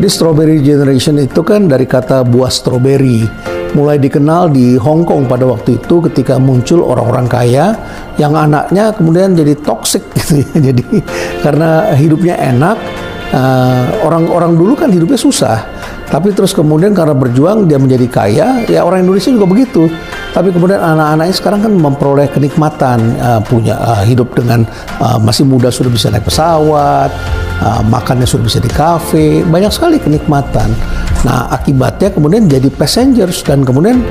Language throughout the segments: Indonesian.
Jadi strawberry generation itu kan dari kata buah stroberi. Mulai dikenal di Hong Kong pada waktu itu ketika muncul orang-orang kaya yang anaknya kemudian jadi toxic gitu ya. Jadi karena hidupnya enak, orang-orang dulu kan hidupnya susah. Tapi terus kemudian karena berjuang dia menjadi kaya, ya orang Indonesia juga begitu. Tapi kemudian anak-anaknya sekarang kan memperoleh kenikmatan, punya hidup dengan masih muda sudah bisa naik pesawat, makannya sudah bisa di kafe, banyak sekali kenikmatan. Nah akibatnya kemudian jadi passengers dan kemudian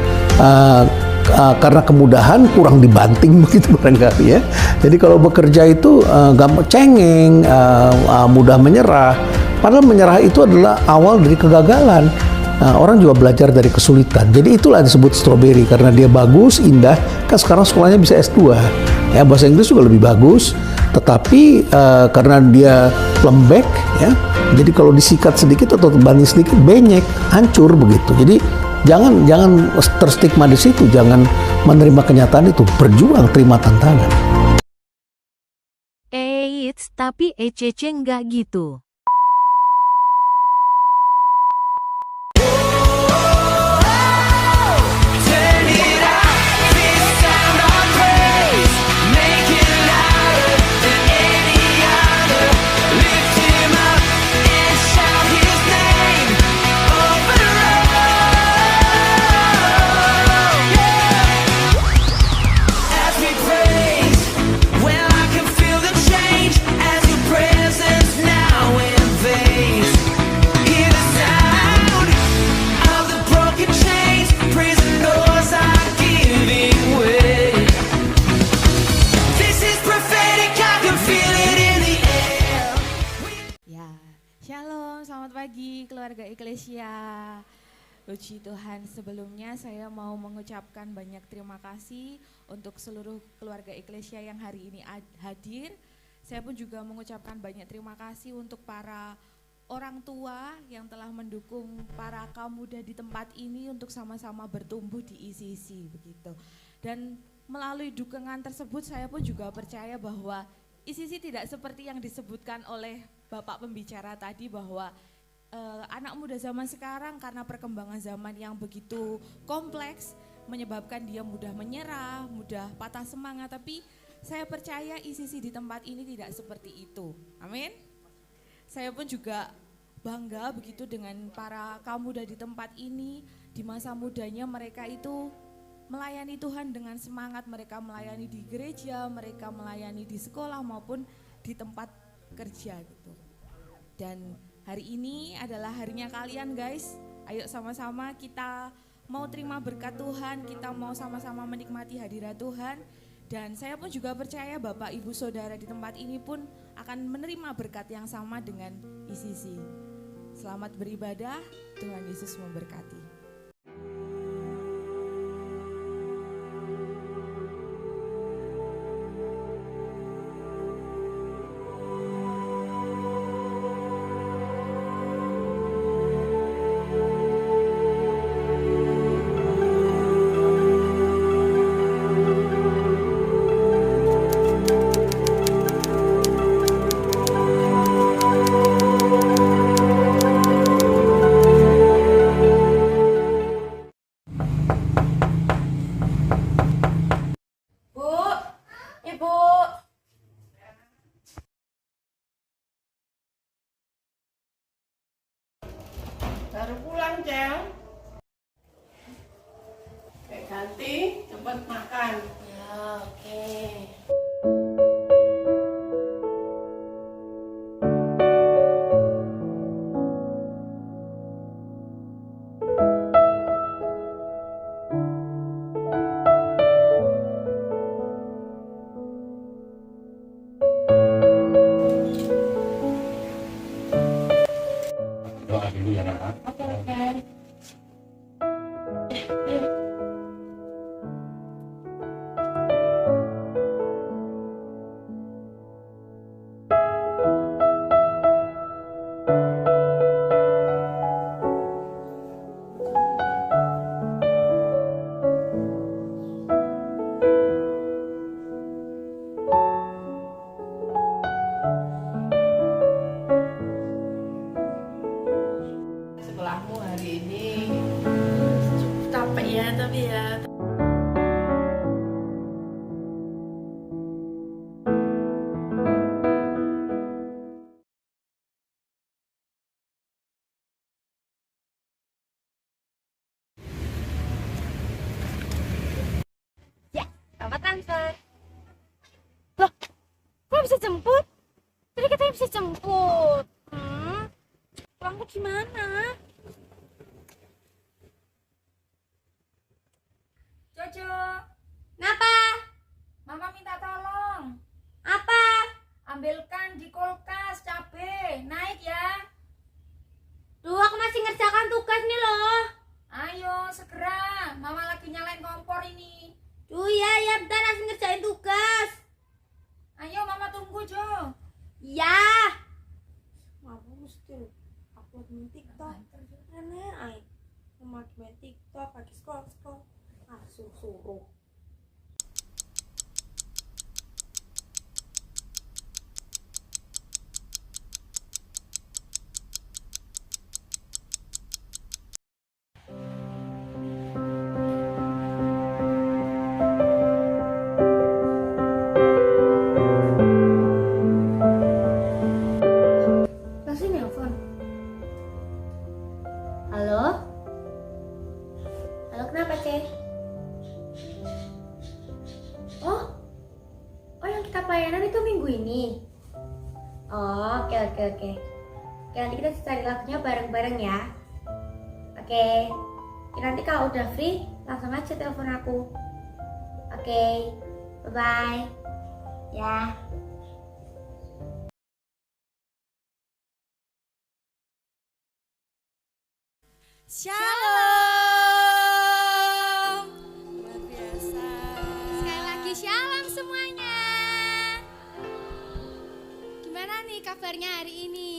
karena kemudahan kurang dibanting begitu barangkali ya. Jadi kalau bekerja itu gampang cengeng, mudah menyerah. Padahal menyerah itu adalah awal dari kegagalan. Orang juga belajar dari kesulitan. Jadi itulah disebut strawberry karena dia bagus, indah. Kan sekarang sekolahnya bisa S2. Ya, bahasa Inggris juga lebih bagus. Tetapi karena dia lembek, ya. Jadi kalau disikat sedikit atau banding sedikit, benyek, hancur begitu. Jadi jangan terstigma di situ. Jangan menerima kenyataan itu. Berjuang, terima tantangan. Tapi ECC nggak gitu. Selamat pagi keluarga Eklesia. Puji Tuhan, sebelumnya saya mau mengucapkan banyak terima kasih untuk seluruh keluarga Eklesia yang hari ini hadir. Saya pun juga mengucapkan banyak terima kasih untuk para orang tua yang telah mendukung para kaum muda di tempat ini untuk sama-sama bertumbuh di ICC begitu. Dan melalui dukungan tersebut saya pun juga percaya bahwa ICC tidak seperti yang disebutkan oleh Bapak pembicara tadi bahwa anak muda zaman sekarang karena perkembangan zaman yang begitu kompleks menyebabkan dia mudah menyerah, mudah patah semangat, tapi saya percaya ICC di tempat ini tidak seperti itu. Amin. Saya pun juga bangga begitu dengan para kaum muda di tempat ini. Di masa mudanya mereka itu melayani Tuhan dengan semangat, mereka melayani di gereja, mereka melayani di sekolah maupun di tempat kerja gitu. Dan hari ini adalah harinya kalian guys. Ayo sama-sama kita mau terima berkat Tuhan, kita mau sama-sama menikmati hadirat Tuhan. Dan saya pun juga percaya Bapak Ibu Saudara di tempat ini pun akan menerima berkat yang sama dengan ICC. Selamat beribadah, Tuhan Yesus memberkati. Baru pulang, Cel. Kayak ganti, cepet makan. Ya, oke. Doa dulu ya nak. Oke, oke. Say. Loh, kok bisa jemput? Tadi katanya bisa jemput. Pulangku gimana? Jojo, Kenapa? Mama minta tolong. Apa? Ambilkan di kulkas cabe, naik ya. Duh, aku masih ngerjakan tugas nih loh. Ayo segera, Mama lagi nyalain kompor ini. Duh, ya, bentar aku ngerjain tugas. Ayo Mama tunggu Jo. Ya. Mama mesti upload di TikTok. Aneh ay. Mama main TikTok, lagi scroll. Suruh. Masih nelpon. Halo? Halo, kenapa, Ceh? Oh, yang kita pelayanan itu minggu ini. Oh, oke. Oke, nanti kita cari lagunya bareng-bareng ya. Oke. Nanti kalau udah free, langsung aja telepon aku. Oke. Bye-bye. Ya. Shalom. Luar biasa. Sekali lagi shalom semuanya. Gimana nih kabarnya hari ini?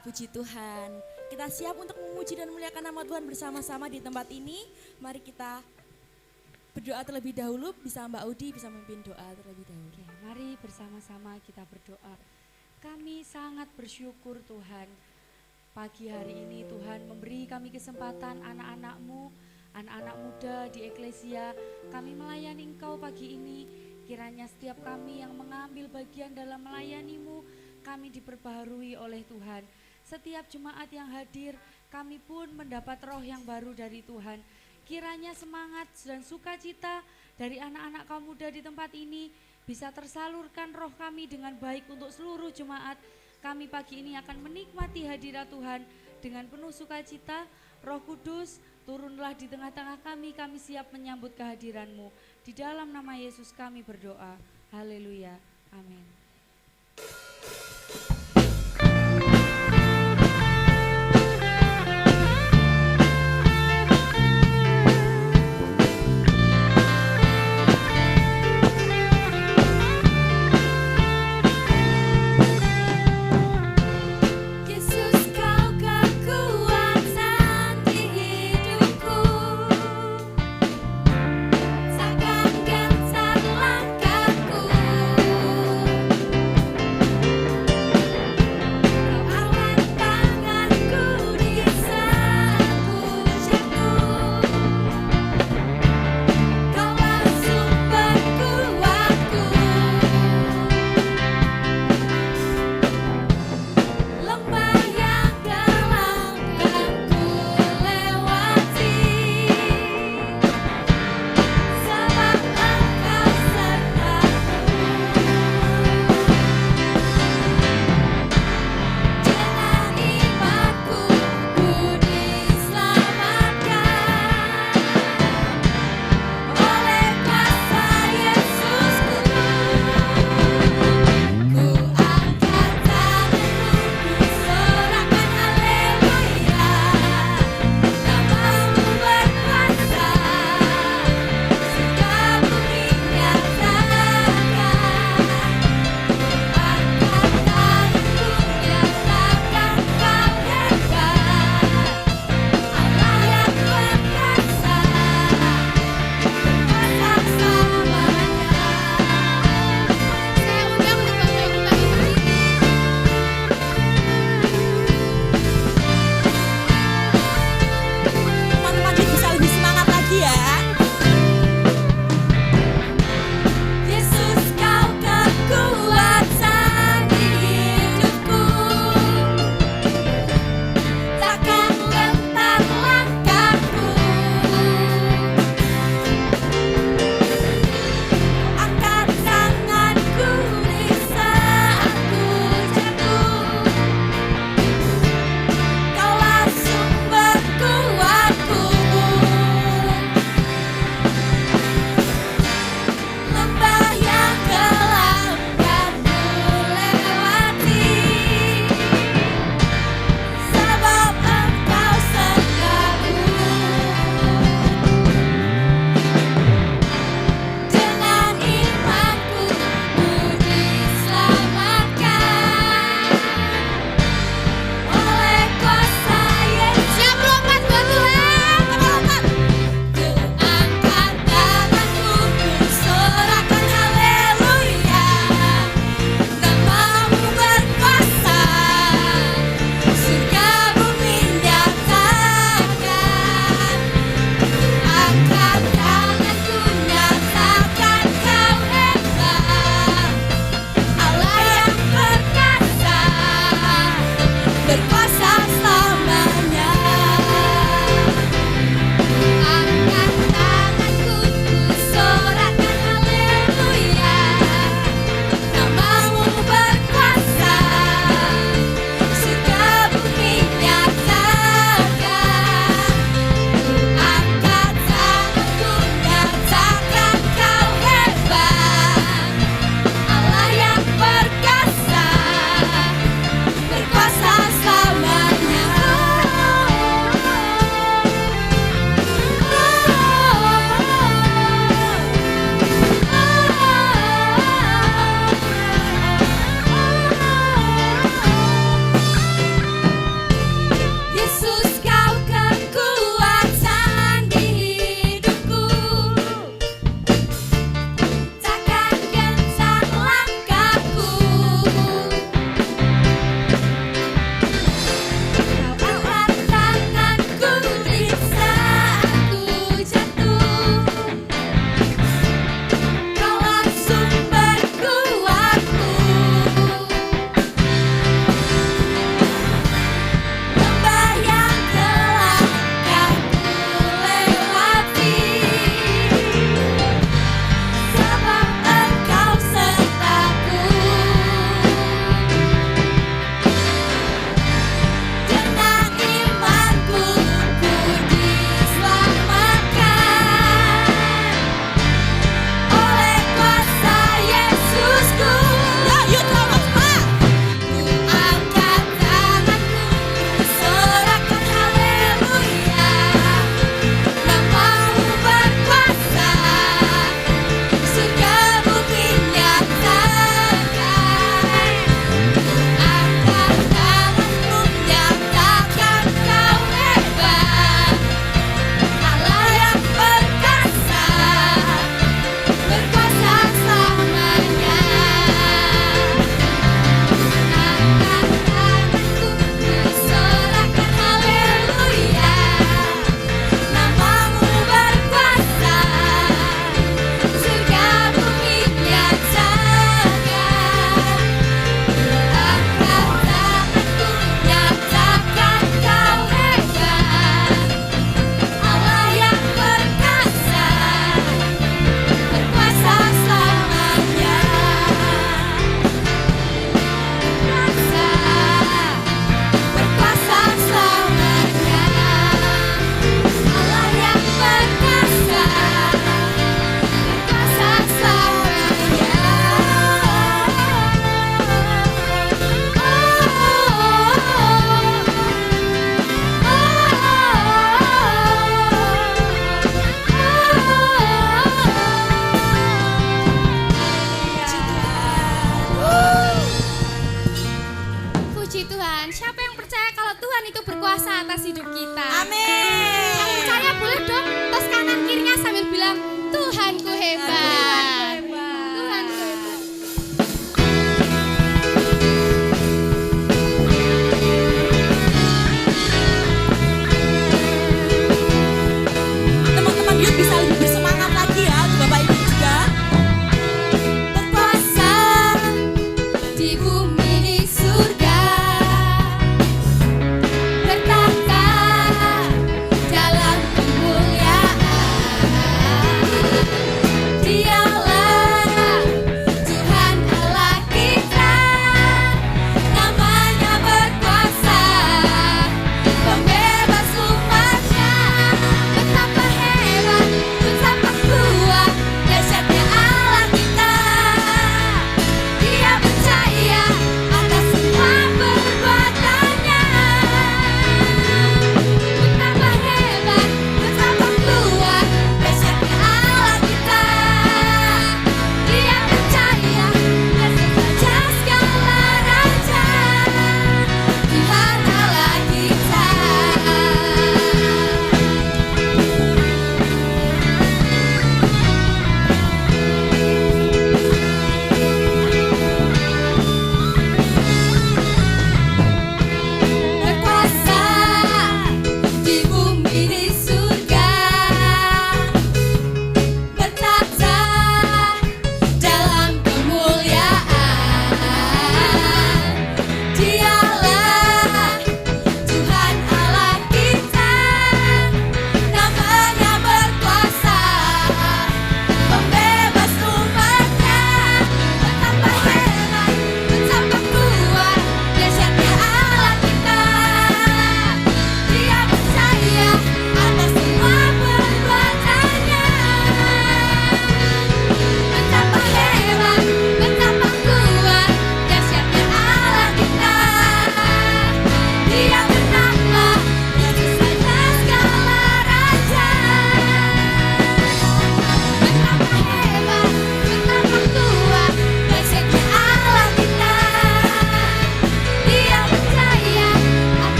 Puji Tuhan. Kita siap untuk memuji dan memuliakan nama Tuhan bersama-sama di tempat ini. Mari kita berdoa terlebih dahulu. Bisa Mbak Audi bisa memimpin doa terlebih dahulu. Oke, mari bersama-sama kita berdoa. Kami sangat bersyukur Tuhan. Pagi hari ini Tuhan memberi kami kesempatan anak-anak-Mu, anak-anak muda di Eklesia. Kami melayani Engkau pagi ini. Kiranya setiap kami yang mengambil bagian dalam melayani-Mu, kami diperbaharui oleh Tuhan. Setiap jemaat yang hadir, kami pun mendapat roh yang baru dari Tuhan. Kiranya semangat dan sukacita dari anak-anak kaum muda di tempat ini bisa tersalurkan roh kami dengan baik untuk seluruh jemaat. Kami pagi ini akan menikmati hadirat Tuhan dengan penuh sukacita. Roh Kudus, turunlah di tengah-tengah kami siap menyambut kehadiran-Mu. Di dalam nama Yesus kami berdoa. Haleluya. Amin. Yesus kau kekuatan di hidupku, takkan gentar langkahku.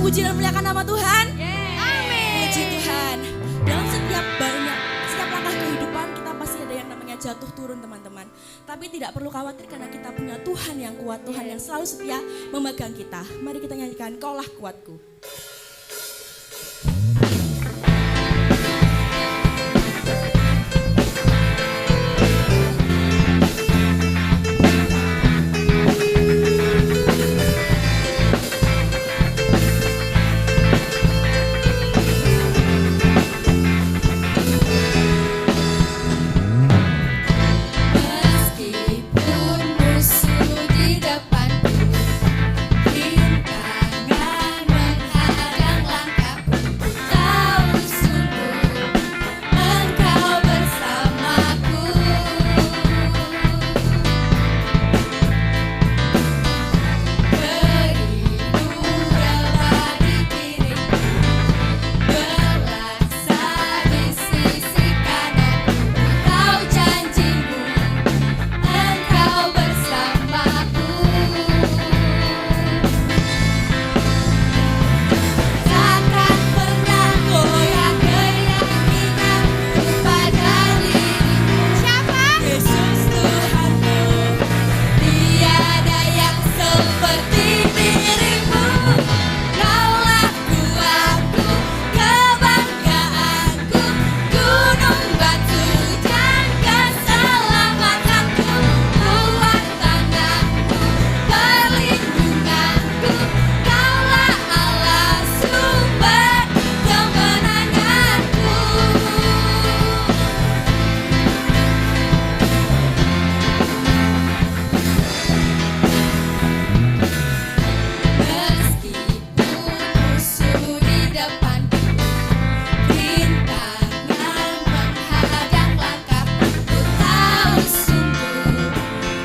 memuji dan memuliakan nama Tuhan? Amin. Puji Tuhan. Dalam setiap langkah kehidupan kita pasti ada yang namanya jatuh turun teman-teman. Tapi tidak perlu khawatir karena kita punya Tuhan yang kuat, Tuhan yang selalu setia memegang kita. Mari kita nyanyikan Kaulah Kuatku. Meskipun musuh di depanku, rintangan menghadang langkahku, tahu sungguh Engkau bersamaku. Berimu rela di kiriku, berlaksa di sisi kananku, tahu janjimu Engkau bersamaku. Takkan pernah goyah keyakinanku pada dirimu. Siapa? Yesus Tuhanku. Tiada yang seperti dirimu. Kaulah kuatku, kebanggaanku, gunung batu dan keselamatanku, kuat tanganku, perlindunganku, Kaulah Allah sumber kemenanganku. Meskipun musuh di depanku, rintangan menghadang langkahku, ku tahu sungguh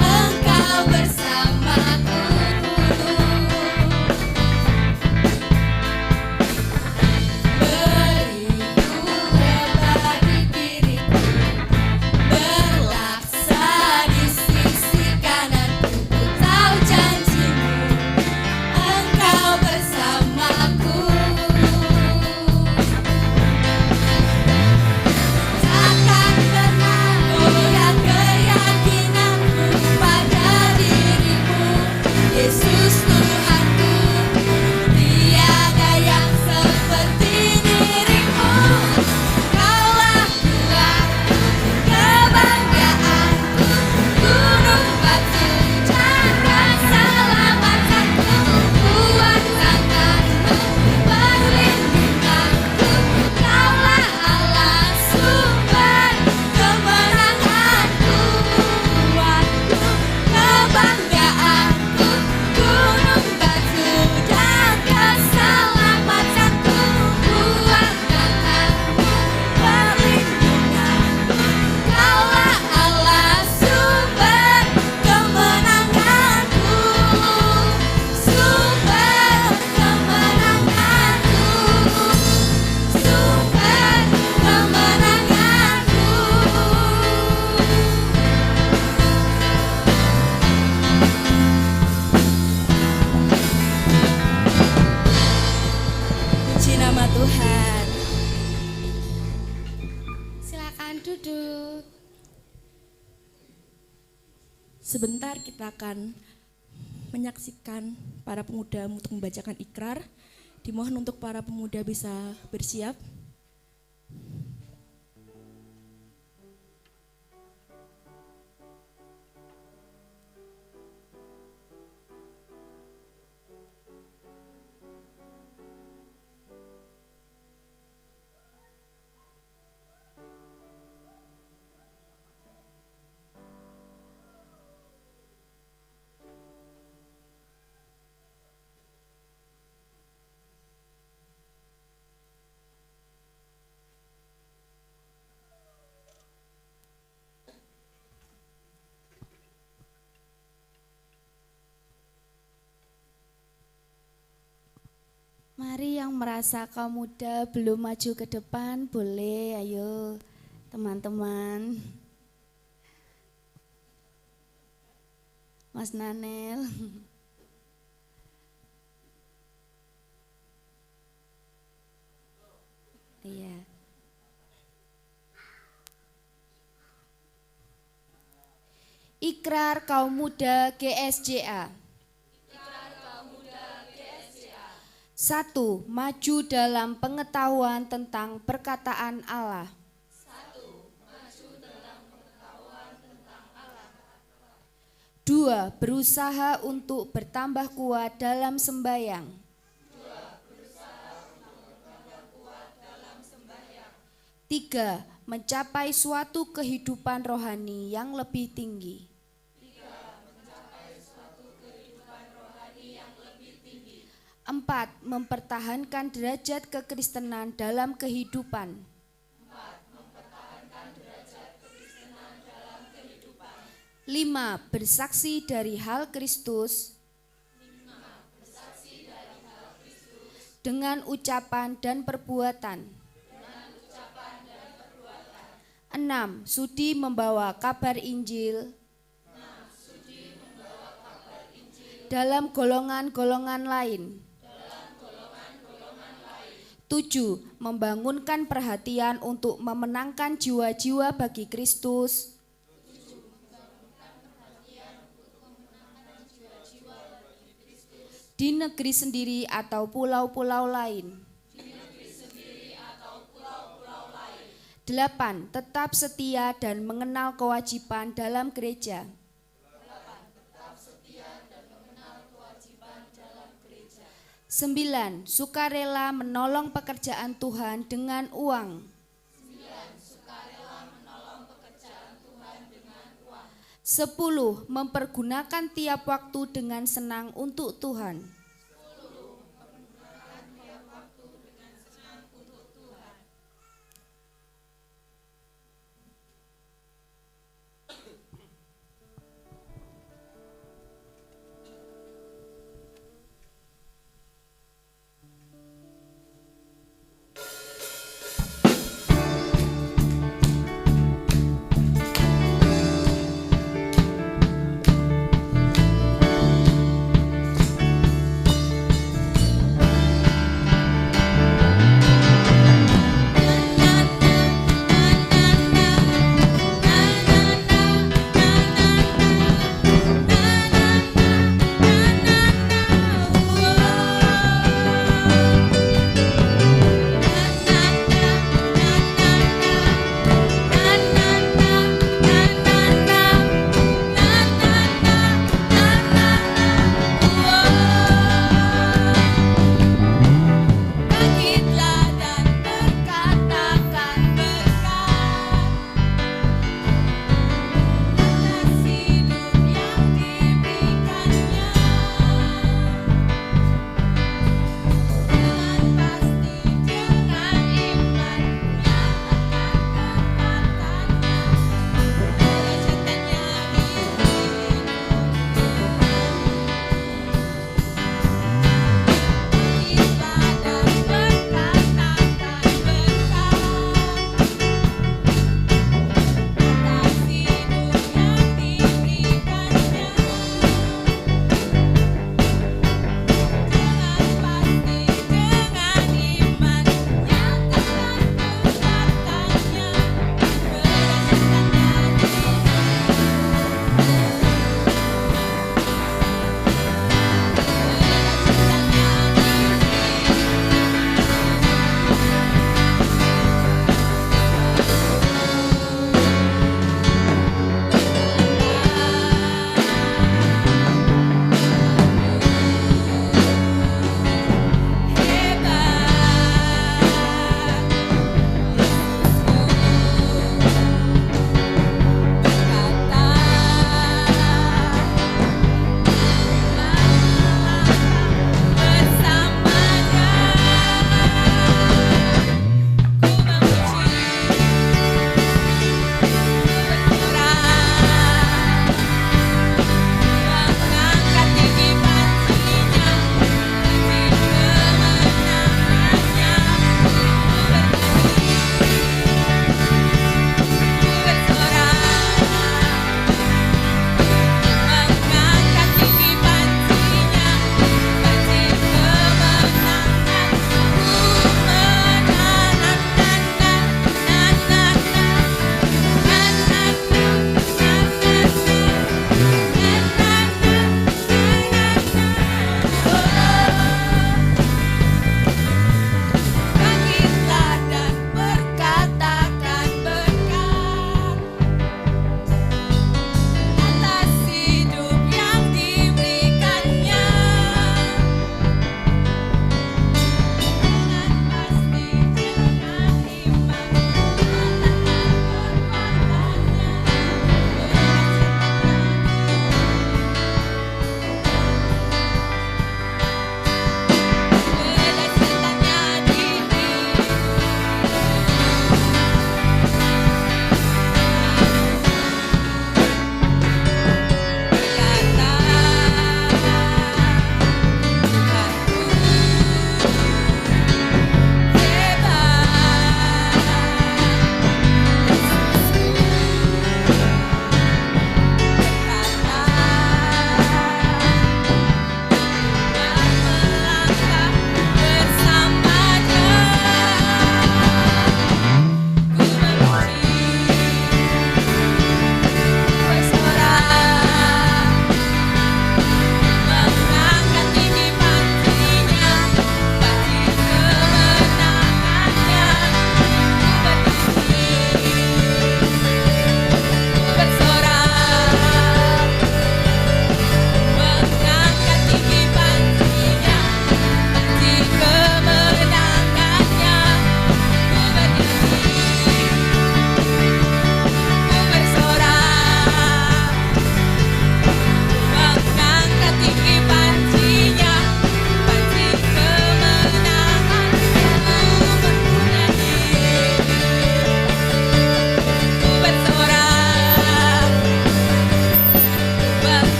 Engkau bersamaku. Berimu rela di kiriku, berlaksa di sisi kananku, ku tahu janjimu Engkau bersamaku. Takkan pernah goyah keyakinanku pada dirimu. Yesus Tuhanku, tiada yang seperti dirimu. Kaulah kuatku, kebanggaanku, gunung batu dan keselamatanku, kuat tanganku, perlindunganku, Kaulah Allah sumber kemenanganku. Kuatku, kebanggaanku, gunung batu dan keselamatanku, kuat tanganku, perlindunganku, Kaulah Allah sumber kemenanganku. Sumber kemenanganku, sumber kemenanganku. Puji nama Tuhan. Silakan duduk. Sebentar kita akan menyaksikan para pemuda untuk membacakan ikrar. Dimohon untuk para pemuda bisa bersiap. Mari yang merasa kaum muda belum maju ke depan, boleh, ayo teman-teman. Mas Nanel. Ikrar Kaum Muda GSJA. 1. Maju dalam pengetahuan tentang perkataan Allah. 2. Berusaha untuk bertambah kuat dalam sembahyang. 3. Mencapai suatu kehidupan rohani yang lebih tinggi. 4. Mempertahankan derajat kekristenan dalam kehidupan. 5. Bersaksi dari hal Kristus dengan ucapan dan perbuatan. 6. Sudi membawa kabar Injil dalam golongan-golongan lain. 7. Membangunkan perhatian untuk memenangkan jiwa-jiwa bagi Kristus. 8. Di negeri sendiri atau pulau-pulau lain. 8. Tetap setia dan mengenal kewajiban dalam gereja. 9. Sukarela menolong pekerjaan Tuhan dengan uang. 10. Mempergunakan tiap waktu dengan senang untuk Tuhan. 10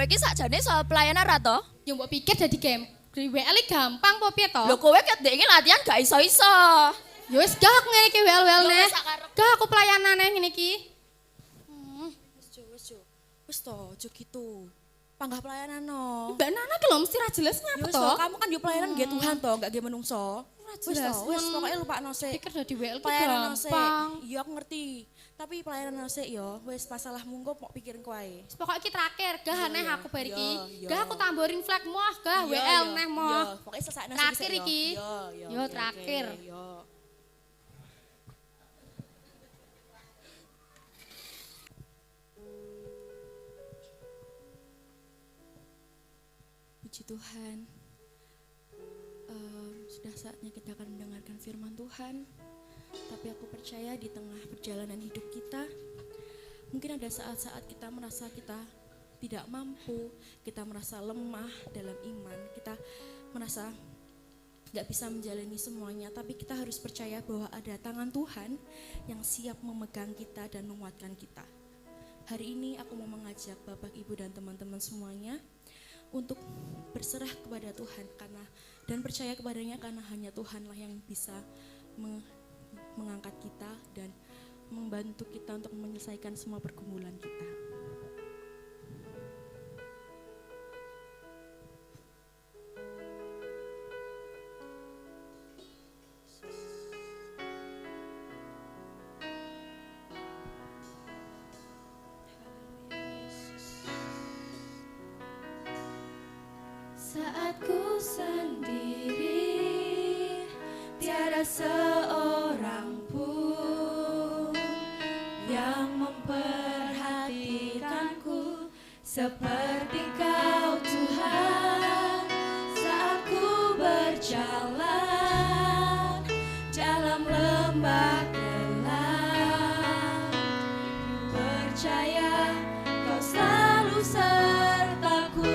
iki sakjane soal pelayanan ra to? Ya mbok pikir dadi game di WL gampang po piye to? Lho kowe ket ndek iki latihan gak iso-iso. Ya wis gak aku ngene iki WL Ya neh. wis, sak karep. Gak aku pelayanane ngene iki. Wis to, aja gitu. Panggah pelayanan no. Mbak Nana ki lho mesti ra jelas nyapa Wis to? to, kamu kan yo pelayanan nggih Tuhan to, gak nggih menungso. Wis jelas, to, wis pokoknya lupakno sik. Pikir dadi WL ki Pelayanan sik. gampang. Iya aku ngerti. Tapi pelayanan sik yo, wis masalah munggo mok pikirin kowe. Pokoke iki terakhir, gah Iya, neh iya. aku bar iki. Iya, Gah iya. aku tamborin flag moh, gah Iya, WL iya. neh moh. Iya, pokoknya selesai Terakhir iki. Yo, Yo, terakhir. Yo. Puji Tuhan. Sudah saatnya kita akan mendengarkan firman Tuhan. Tapi aku percaya di tengah perjalanan hidup kita, mungkin ada saat-saat kita merasa kita tidak mampu, kita merasa lemah dalam iman, kita merasa gak bisa menjalani semuanya, tapi kita harus percaya bahwa ada tangan Tuhan yang siap memegang kita dan menguatkan kita. Hari ini aku mau mengajak Bapak, Ibu, dan teman-teman semuanya untuk berserah kepada Tuhan dan percaya kepadanya, karena hanya Tuhanlah yang bisa mengangkat kita dan membantu kita untuk menyelesaikan semua pergumulan kita. Saat ku sendiri, tiada seorang pun yang memperhatikanku seperti Kau Tuhan. Saat ku berjalan dalam lembah gelap, percaya Kau selalu sertaku.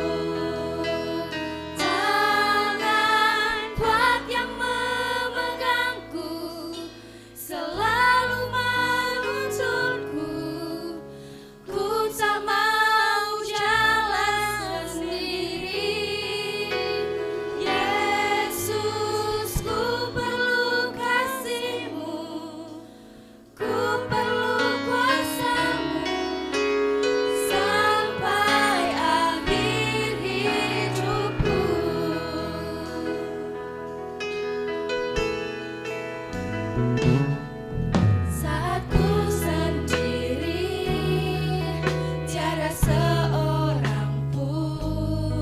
Saat ku sendiri, tiada seorang pun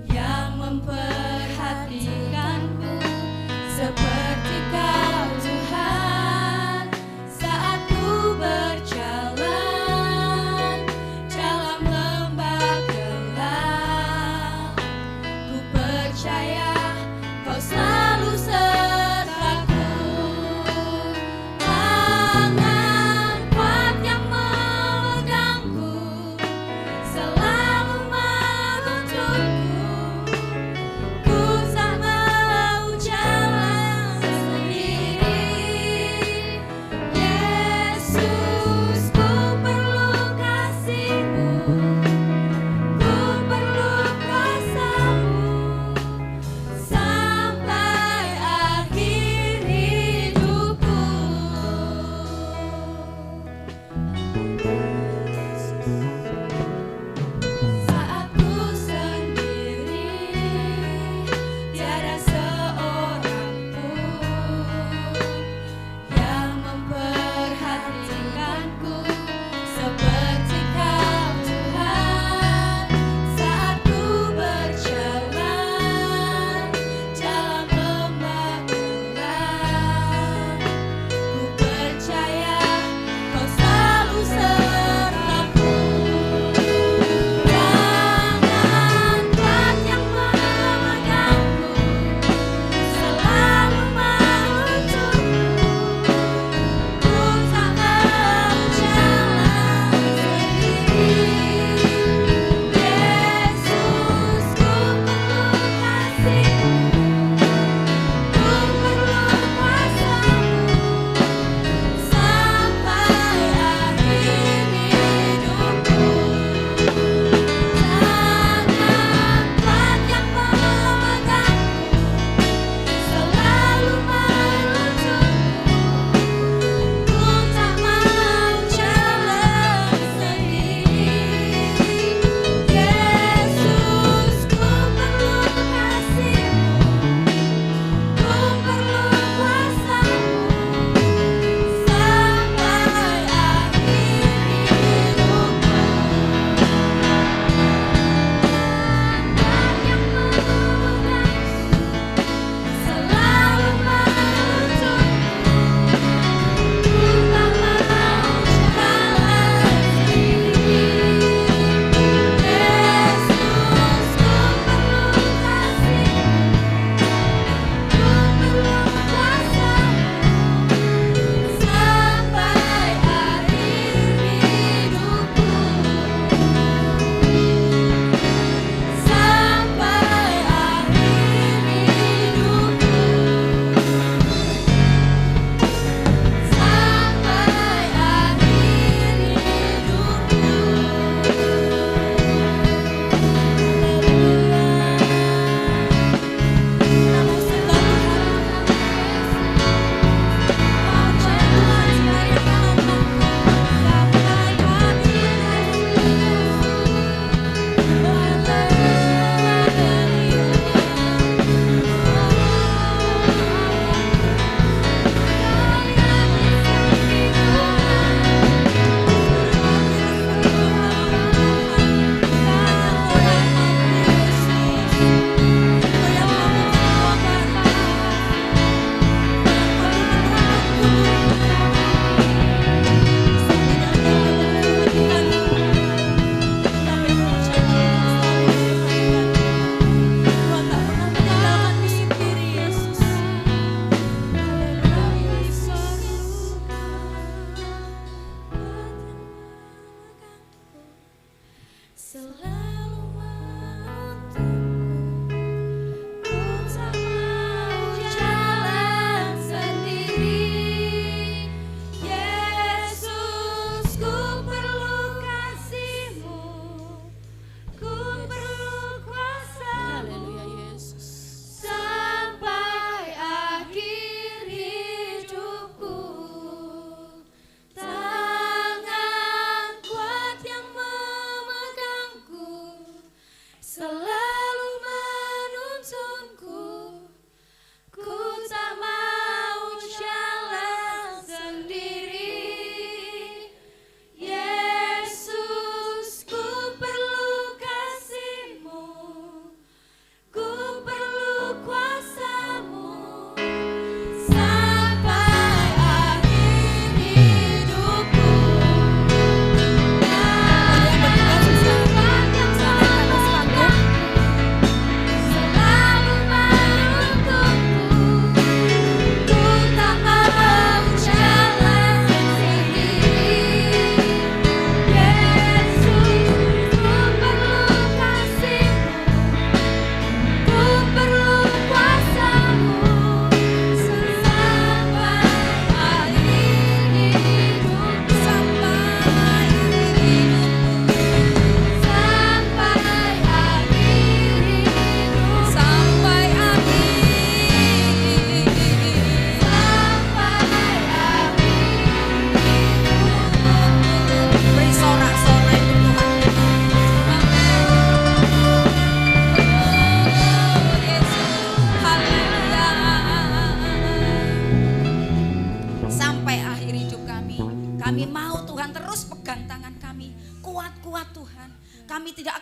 yang memperhatikanku seperti Kau Tuhan. Saat ku berjalan dalam lembah gelap, ku percaya Kau selalu sertaku. Tangan kuat yang memegangku, selalu menuntunku. Ku tak mau jalan sendiri. Yesus, ku perlu kasih-Mu, ku perlu kuasa-Mu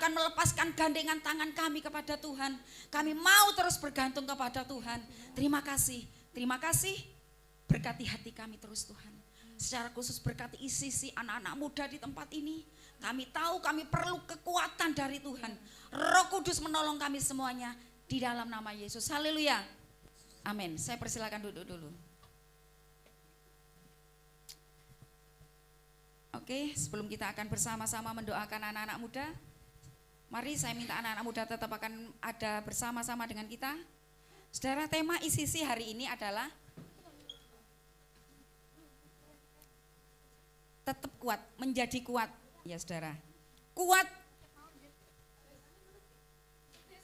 akan melepaskan gandengan tangan kami kepada Tuhan. Kami mau terus bergantung kepada Tuhan. Terima kasih, terima kasih. Berkati hati kami terus Tuhan. Secara khusus berkati isi anak-anak muda di tempat ini. Kami tahu kami perlu kekuatan dari Tuhan. Roh Kudus menolong kami semuanya di dalam nama Yesus. Haleluya. Amin. Saya persilakan duduk dulu. Oke, sebelum kita akan bersama-sama mendoakan anak-anak muda, mari saya minta anak-anak muda tetap akan ada bersama-sama dengan kita. Saudara, tema ICC hari ini adalah tetap kuat, menjadi kuat. Ya saudara, kuat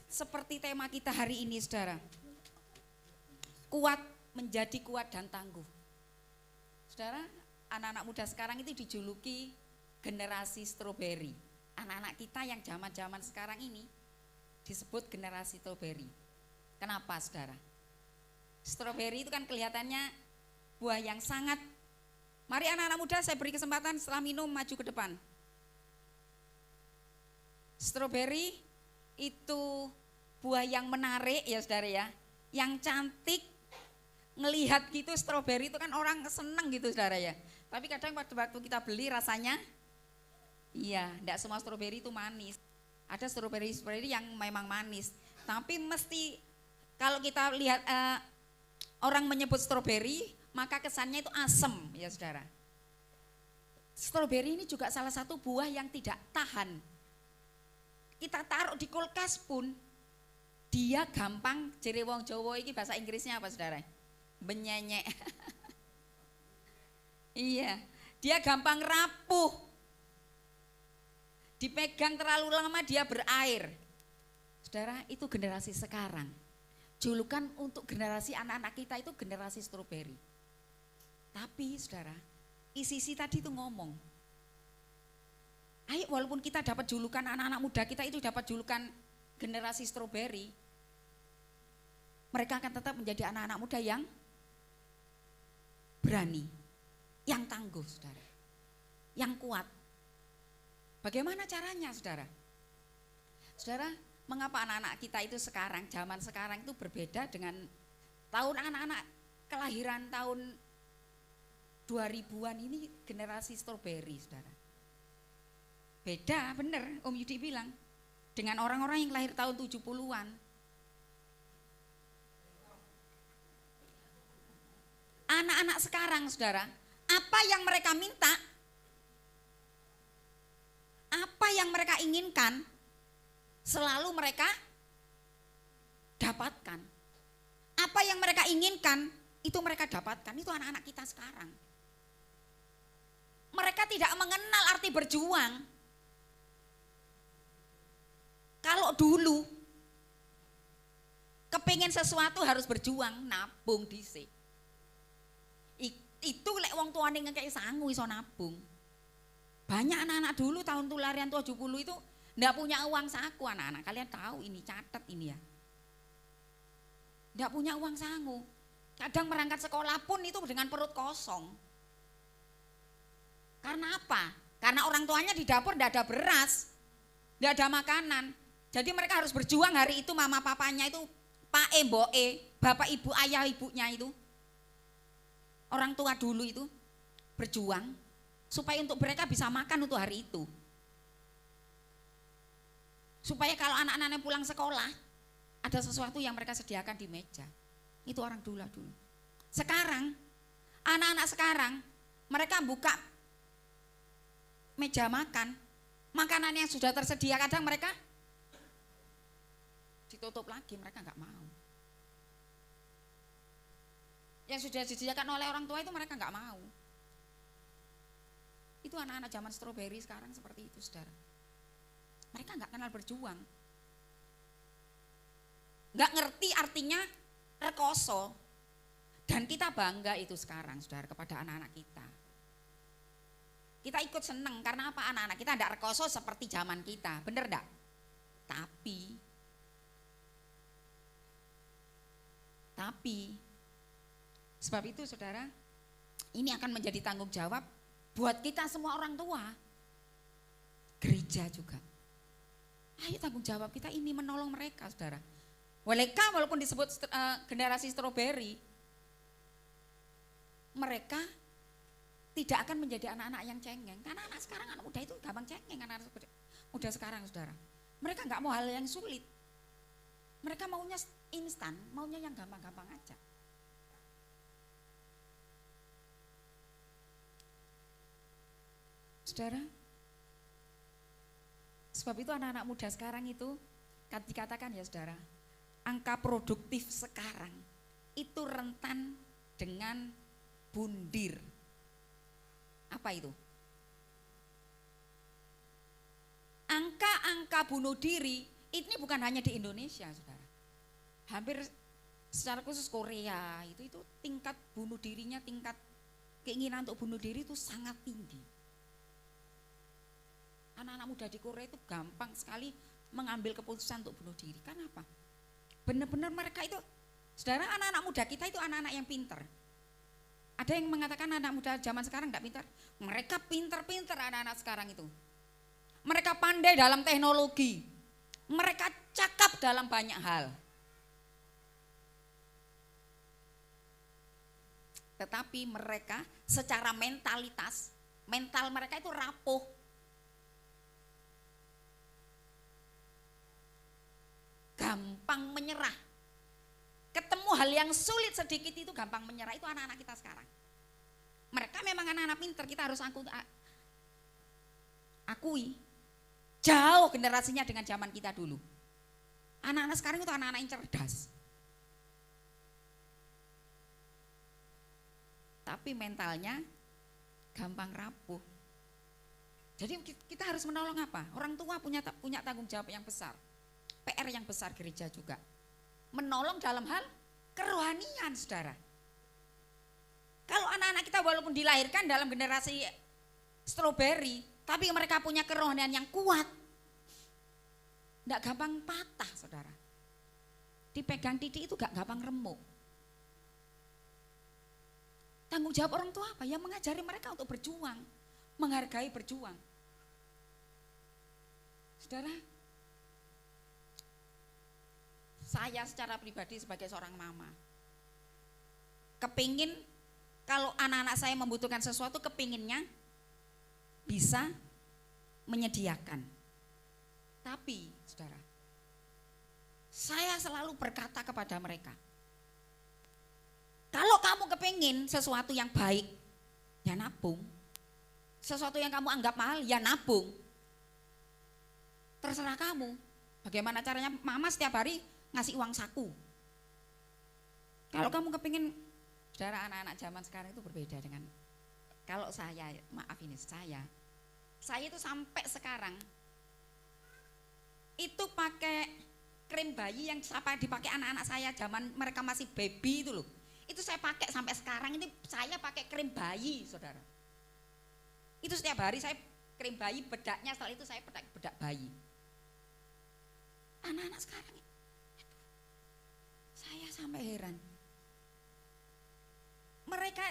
seperti tema kita hari ini saudara. Kuat, menjadi kuat dan tangguh. Saudara, anak-anak muda sekarang itu dijuluki generasi stroberi. Anak-anak kita yang zaman-zaman sekarang ini disebut generasi stroberi. Kenapa saudara? Stroberi itu kan kelihatannya buah yang sangat. Mari anak-anak muda saya beri kesempatan setelah minum maju ke depan. Stroberi itu buah yang menarik ya saudara ya. Yang cantik, ngelihat gitu stroberi itu kan orang seneng gitu saudara ya. Tapi kadang waktu kita beli rasanya, iya, enggak semua stroberi itu manis. Ada stroberi yang memang manis. Tapi mesti kalau kita lihat orang menyebut stroberi, maka kesannya itu asem ya saudara. Stroberi ini juga salah satu buah yang tidak tahan. Kita taruh di kulkas pun, dia gampang, jere wong Jawa ini bahasa Inggrisnya apa saudara? Benyenyek. Iya, dia gampang rapuh. Dipegang terlalu lama dia berair. Saudara, itu generasi sekarang. Julukan untuk generasi anak-anak kita itu generasi stroberi. Tapi saudara, ICC tadi itu ngomong, ayo walaupun kita dapat julukan anak-anak muda kita itu dapat julukan generasi stroberi, mereka akan tetap menjadi anak-anak muda yang berani, yang tangguh saudara, yang kuat. Bagaimana caranya saudara? Saudara, mengapa anak-anak kita itu sekarang, zaman sekarang itu berbeda dengan tahun anak-anak kelahiran tahun 2000-an ini generasi stroberi saudara. Beda bener Om Yudi bilang dengan orang-orang yang lahir tahun 70-an. Anak-anak sekarang saudara, apa yang mereka minta, apa yang mereka inginkan, selalu mereka dapatkan. Apa yang mereka inginkan, itu mereka dapatkan. Itu anak-anak kita sekarang. Mereka tidak mengenal arti berjuang. Kalau dulu kepingin sesuatu harus berjuang, nabung dhisik. Itu lek wong tuane ngekeki sangu iso nabung. Banyak anak-anak dulu tahun tularian 70 itu ndak punya uang saku anak-anak. Kalian tahu ini, catat ini ya. Ndak punya uang sangu. Kadang berangkat sekolah pun itu dengan perut kosong. Karena apa? Karena orang tuanya di dapur ndak ada beras, ndak ada makanan. Jadi mereka harus berjuang hari itu, mama papanya itu, pak mboke, bapak ibu ayah ibunya itu. Orang tua dulu itu berjuang supaya untuk mereka bisa makan untuk hari itu. Supaya kalau anak-anaknya pulang sekolah, ada sesuatu yang mereka sediakan di meja. Itu orang dulu. Sekarang, anak-anak sekarang, mereka buka meja makan, makanan yang sudah tersedia kadang mereka ditutup lagi, mereka nggak mau. Yang sudah disediakan oleh orang tua itu mereka nggak mau. Itu anak-anak zaman stroberi sekarang seperti itu saudara. Mereka nggak kenal berjuang, nggak ngerti artinya rekoso. Dan kita bangga itu sekarang saudara kepada anak-anak kita. Kita ikut seneng karena apa? Anak-anak kita tidak rekoso seperti zaman kita, bener enggak? Tapi sebab itu saudara, ini akan menjadi tanggung jawab buat kita semua orang tua, gereja juga. Ayo tanggung jawab kita ini menolong mereka, saudara. Mereka walaupun disebut generasi stroberi, mereka tidak akan menjadi anak-anak yang cengeng. Karena anak sekarang, anak muda itu gampang cengeng, anak muda sekarang, saudara. Mereka nggak mau hal yang sulit. Mereka maunya instan, maunya yang gampang-gampang aja. Saudara, sebab itu anak-anak muda sekarang itu dikatakan ya saudara, angka produktif sekarang itu rentan dengan bundir. Apa itu? Angka-angka bunuh diri ini bukan hanya di Indonesia, saudara. Hampir secara khusus Korea itu tingkat bunuh dirinya, tingkat keinginan untuk bunuh diri itu sangat tinggi. Anak-anak muda di Korea itu gampang sekali mengambil keputusan untuk bunuh diri. Kenapa? Benar-benar mereka itu, saudara, anak-anak muda kita itu anak-anak yang pinter. Ada yang mengatakan anak muda zaman sekarang enggak pintar. Mereka pinter-pinter anak-anak sekarang itu. Mereka pandai dalam teknologi. Mereka cakap dalam banyak hal. Tetapi mereka secara mentalitas, mental mereka itu rapuh. Gampang menyerah. Ketemu hal yang sulit sedikit itu gampang menyerah, itu anak-anak kita sekarang. Mereka memang anak-anak pinter, kita harus akui. Jauh generasinya dengan zaman kita dulu. Anak-anak sekarang itu anak-anak yang cerdas. Tapi mentalnya gampang rapuh. Jadi kita harus menolong apa? Orang tua punya tanggung jawab yang besar. PR yang besar gereja juga. Menolong dalam hal kerohanian, saudara. Kalau anak-anak kita walaupun dilahirkan dalam generasi stroberi, tapi mereka punya kerohanian yang kuat. Enggak gampang patah, saudara. Dipegang titik itu gak gampang remuk. Tanggung jawab orang tua apa? Yang mengajari mereka untuk berjuang, menghargai berjuang. Saudara, saya secara pribadi sebagai seorang mama, kepingin kalau anak-anak saya membutuhkan sesuatu, kepinginnya bisa menyediakan. Tapi saudara, saya selalu berkata kepada mereka, kalau kamu kepingin sesuatu yang baik, ya nabung. Sesuatu yang kamu anggap mahal, ya nabung. Terserah kamu. Bagaimana caranya? Mama setiap hari ngasih uang saku. Kalau kamu kepingin, saudara, anak-anak zaman sekarang itu berbeda dengan kalau saya, maaf ini saya itu sampai sekarang itu pakai krim bayi yang dipakai anak-anak saya zaman mereka masih baby itu loh. Itu saya pakai sampai sekarang, ini saya pakai krim bayi, saudara. Itu setiap hari saya krim bayi, bedaknya setelah itu saya pakai bedak bayi. Anak-anak sekarang saya sampai heran.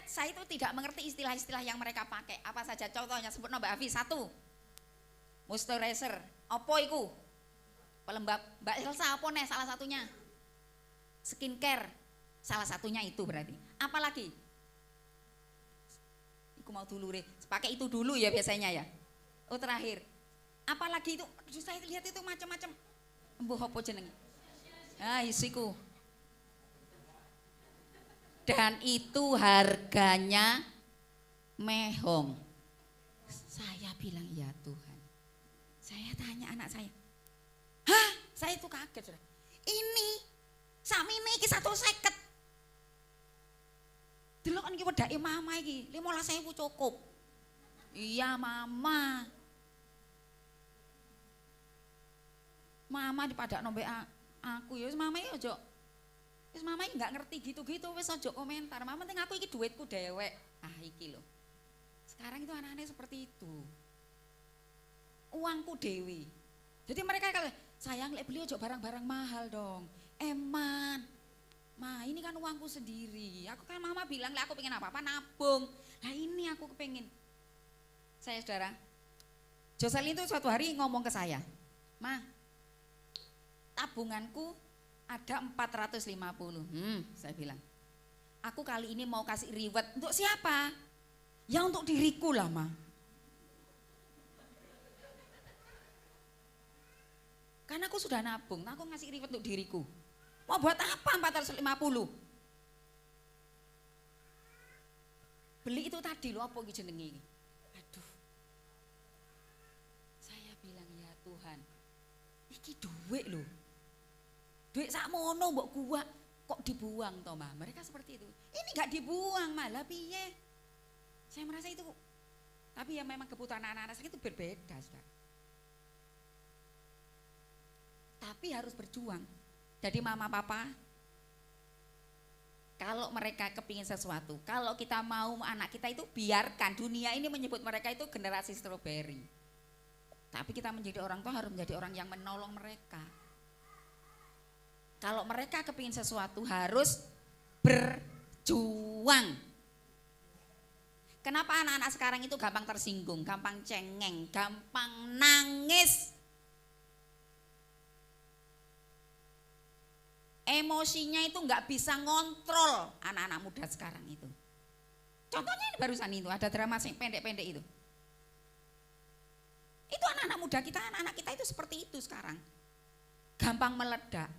Saya itu tidak mengerti istilah-istilah yang mereka pakai. Apa saja contohnya, sebut Mbak Afi. 1, moisturizer. Apa iku? Pelembab. Mbak Elsa apa nih salah satunya? Skincare. Salah satunya itu berarti. Apalagi? Iku mau dulu deh. Pakai itu dulu ya biasanya ya. Oh terakhir. Apalagi itu? Saya lihat itu macam-macam. Mbuh apa jenenge? Ah isiku. Dan itu harganya mehong. Saya bilang ya Tuhan. Saya tanya anak saya. Hah? Saya itu kaget. Ini sakmene iki 150. Delok kan iki wedake mama iki 15.000 cukup. Iya mama. Mama dipadakno mbek aku ya mama ya ojo. Wis mama iki enggak ngerti gitu-gitu, wis ojo komentar. Mama penting aku iki duitku dewek. Ah iki lho. Sekarang itu anak-anak seperti itu. Uangku dewi. Jadi mereka kalau sayang lek beli ojo barang-barang mahal dong. Eman. Ma, ini kan uangku sendiri. Aku kan mama bilang lek aku pengen apa-apa nabung. Nah ini aku kepengen. Saya saudara, Jocelyn itu suatu hari ngomong ke saya, Ma, tabunganku ada 450. Saya bilang, aku kali ini mau kasih reward untuk siapa? Ya untuk diriku lah, Ma. Karena aku sudah nabung, aku ngasih reward untuk diriku. Mau buat apa 450? Beli itu tadi loh, apa jenenge ini? Aduh. Saya bilang, ya Tuhan, iki duit loh. Duit sakmono mbok kuat kok dibuang toh, Ma. Mereka seperti itu. Ini enggak dibuang, malah piye? Saya merasa itu, tapi ya memang kebutuhan anak-anak saya itu berbeda, Saudara. Tapi harus berjuang. Jadi mama papa, kalau mereka kepingin sesuatu, kalau kita mau anak kita itu biarkan. Dunia ini menyebut mereka itu generasi stroberi. Tapi kita menjadi orang tua harus menjadi orang yang menolong mereka. Kalau mereka kepingin sesuatu harus berjuang. Kenapa anak-anak sekarang itu gampang tersinggung, gampang cengeng, gampang nangis? Emosinya itu nggak bisa ngontrol anak-anak muda sekarang itu. Contohnya ini barusan itu, ada drama pendek-pendek itu. Itu anak-anak muda kita, anak-anak kita itu seperti itu sekarang. Gampang meledak.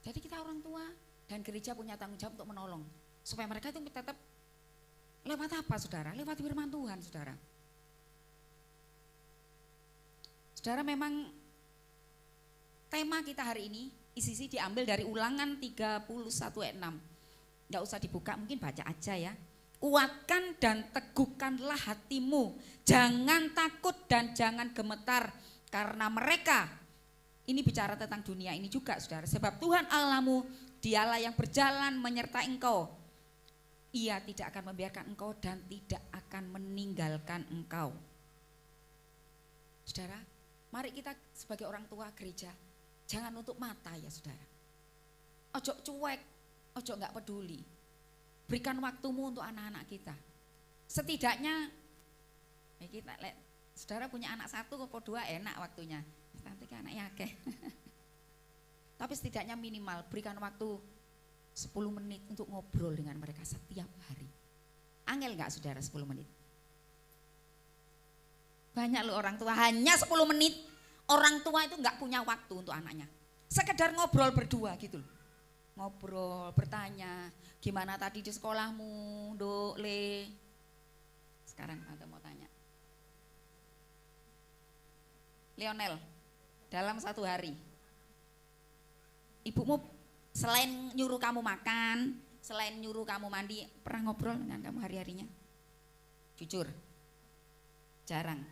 Jadi kita orang tua dan gereja punya tanggung jawab untuk menolong. Supaya mereka itu tetap lewat apa, Saudara? Lewat firman Tuhan, Saudara. Saudara, memang tema kita hari ini isi diambil dari Ulangan 31 ayat 6. Enggak usah dibuka, mungkin baca aja ya. Kuatkan dan teguhkanlah hatimu, jangan takut dan jangan gemetar karena mereka. Ini bicara tentang dunia ini juga, Saudara. Sebab Tuhan Allahmu, dialah yang berjalan menyertai engkau. Ia tidak akan membiarkan engkau dan tidak akan meninggalkan engkau. Saudara, mari kita sebagai orang tua gereja, jangan nutup mata ya, Saudara. Ojo cuek, ojo enggak peduli. Berikan waktumu untuk anak-anak kita. Setidaknya, kita, Saudara punya anak 1 atau 2 enak waktunya. Nanti kan anaknya akeh. Tapi setidaknya minimal berikan waktu 10 menit untuk ngobrol dengan mereka setiap hari. Angel enggak, Saudara, 10 menit? Banyak loh orang tua hanya 10 menit. Orang tua itu enggak punya waktu untuk anaknya. Sekedar ngobrol berdua gitu loh. Ngobrol, bertanya, gimana tadi di sekolahmu, Dok, Le? Sekarang Tante mau tanya. Lionel, dalam 1 hari, ibumu selain nyuruh kamu makan, selain nyuruh kamu mandi, pernah ngobrol dengan kamu hari-harinya? Jujur, jarang.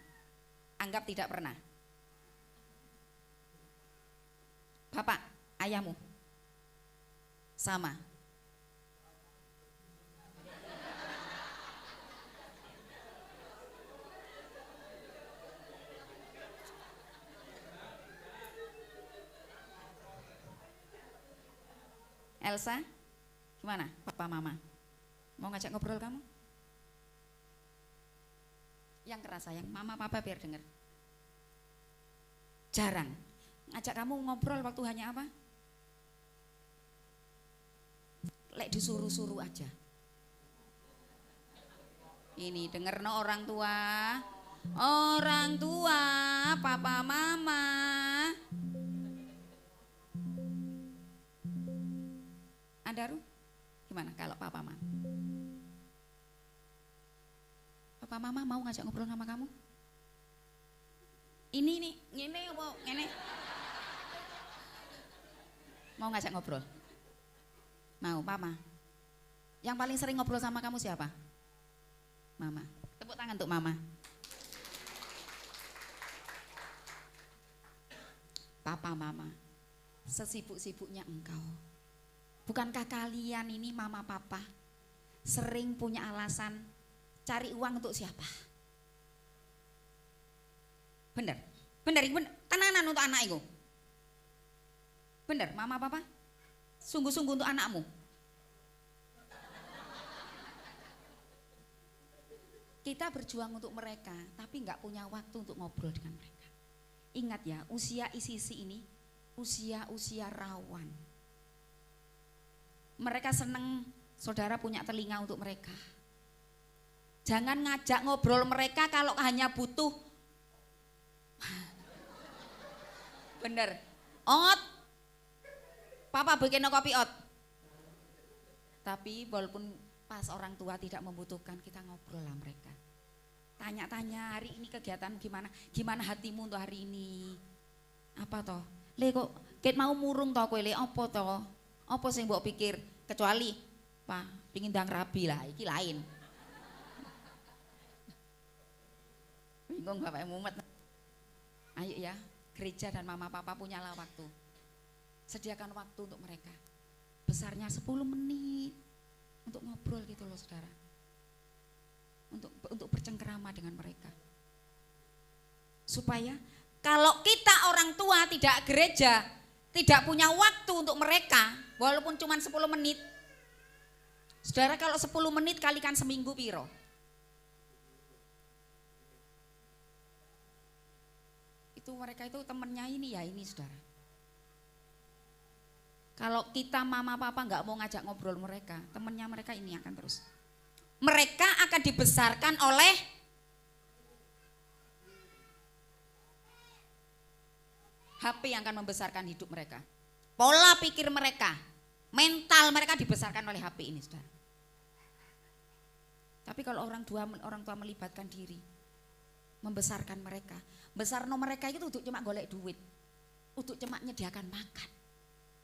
Anggap tidak pernah. Bapak, ayahmu, sama. Elsa, gimana papa mama? Mau ngajak ngobrol kamu? Yang keras sayang, mama papa biar denger. Jarang. Ngajak kamu ngobrol waktu hanya apa? Lek disuruh-suruh aja. Ini denger no orang tua. Orang tua, papa mama. Andaru, gimana kalau papa mama? Papa mama mau ngajak ngobrol sama kamu? Ini nih, ngene apa ngene? Mau ngajak ngobrol? Mau, Mama. Yang paling sering ngobrol sama kamu siapa? Mama. Tepuk tangan untuk Mama. Papa, Mama, sesibuk-sibuknya engkau, bukankah kalian ini Mama Papa sering punya alasan cari uang untuk siapa? Bener, bener, tenanan untuk anak itu. Bener, Mama Papa, sungguh-sungguh untuk anakmu. Kita berjuang untuk mereka, tapi nggak punya waktu untuk ngobrol dengan mereka. Ingat ya, usia isi ini usia-usia rawan. Mereka seneng saudara punya telinga untuk mereka. Jangan ngajak ngobrol mereka kalau hanya butuh bener. Ot, papa bikin kopi ot. Tapi walaupun pas orang tua tidak membutuhkan, kita ngobrol lah mereka. Tanya-tanya hari ini kegiatan gimana? Gimana hatimu untuk hari ini? Apa toh? Le kok ket mau murung toh kowe le apa toh? Apa sing mbok pikir? Kecuali Pak, pengin ndang rabi lah, iki lain. Bingung Bapak mumet. Ayo ya, gereja dan mama papa punyalah waktu. Sediakan waktu untuk mereka. Besarnya 10 menit untuk ngobrol gitu loh saudara. Untuk bercengkerama dengan mereka. Supaya kalau kita orang tua tidak gereja, tidak punya waktu untuk mereka, walaupun cuma 10 menit. Saudara kalau 10 menit kalikan seminggu piro? Itu mereka itu temennya ini ya ini saudara. Kalau kita mama papa nggak mau ngajak ngobrol mereka, temennya mereka ini akan terus. Mereka akan dibesarkan oleh HP yang akan membesarkan hidup mereka. Pola pikir mereka, mental mereka dibesarkan oleh HP ini, saudara. Tapi kalau orang tua melibatkan diri, membesarkan mereka, besarno mereka itu untuk cuma golek duit, untuk cuma menyediakan makan.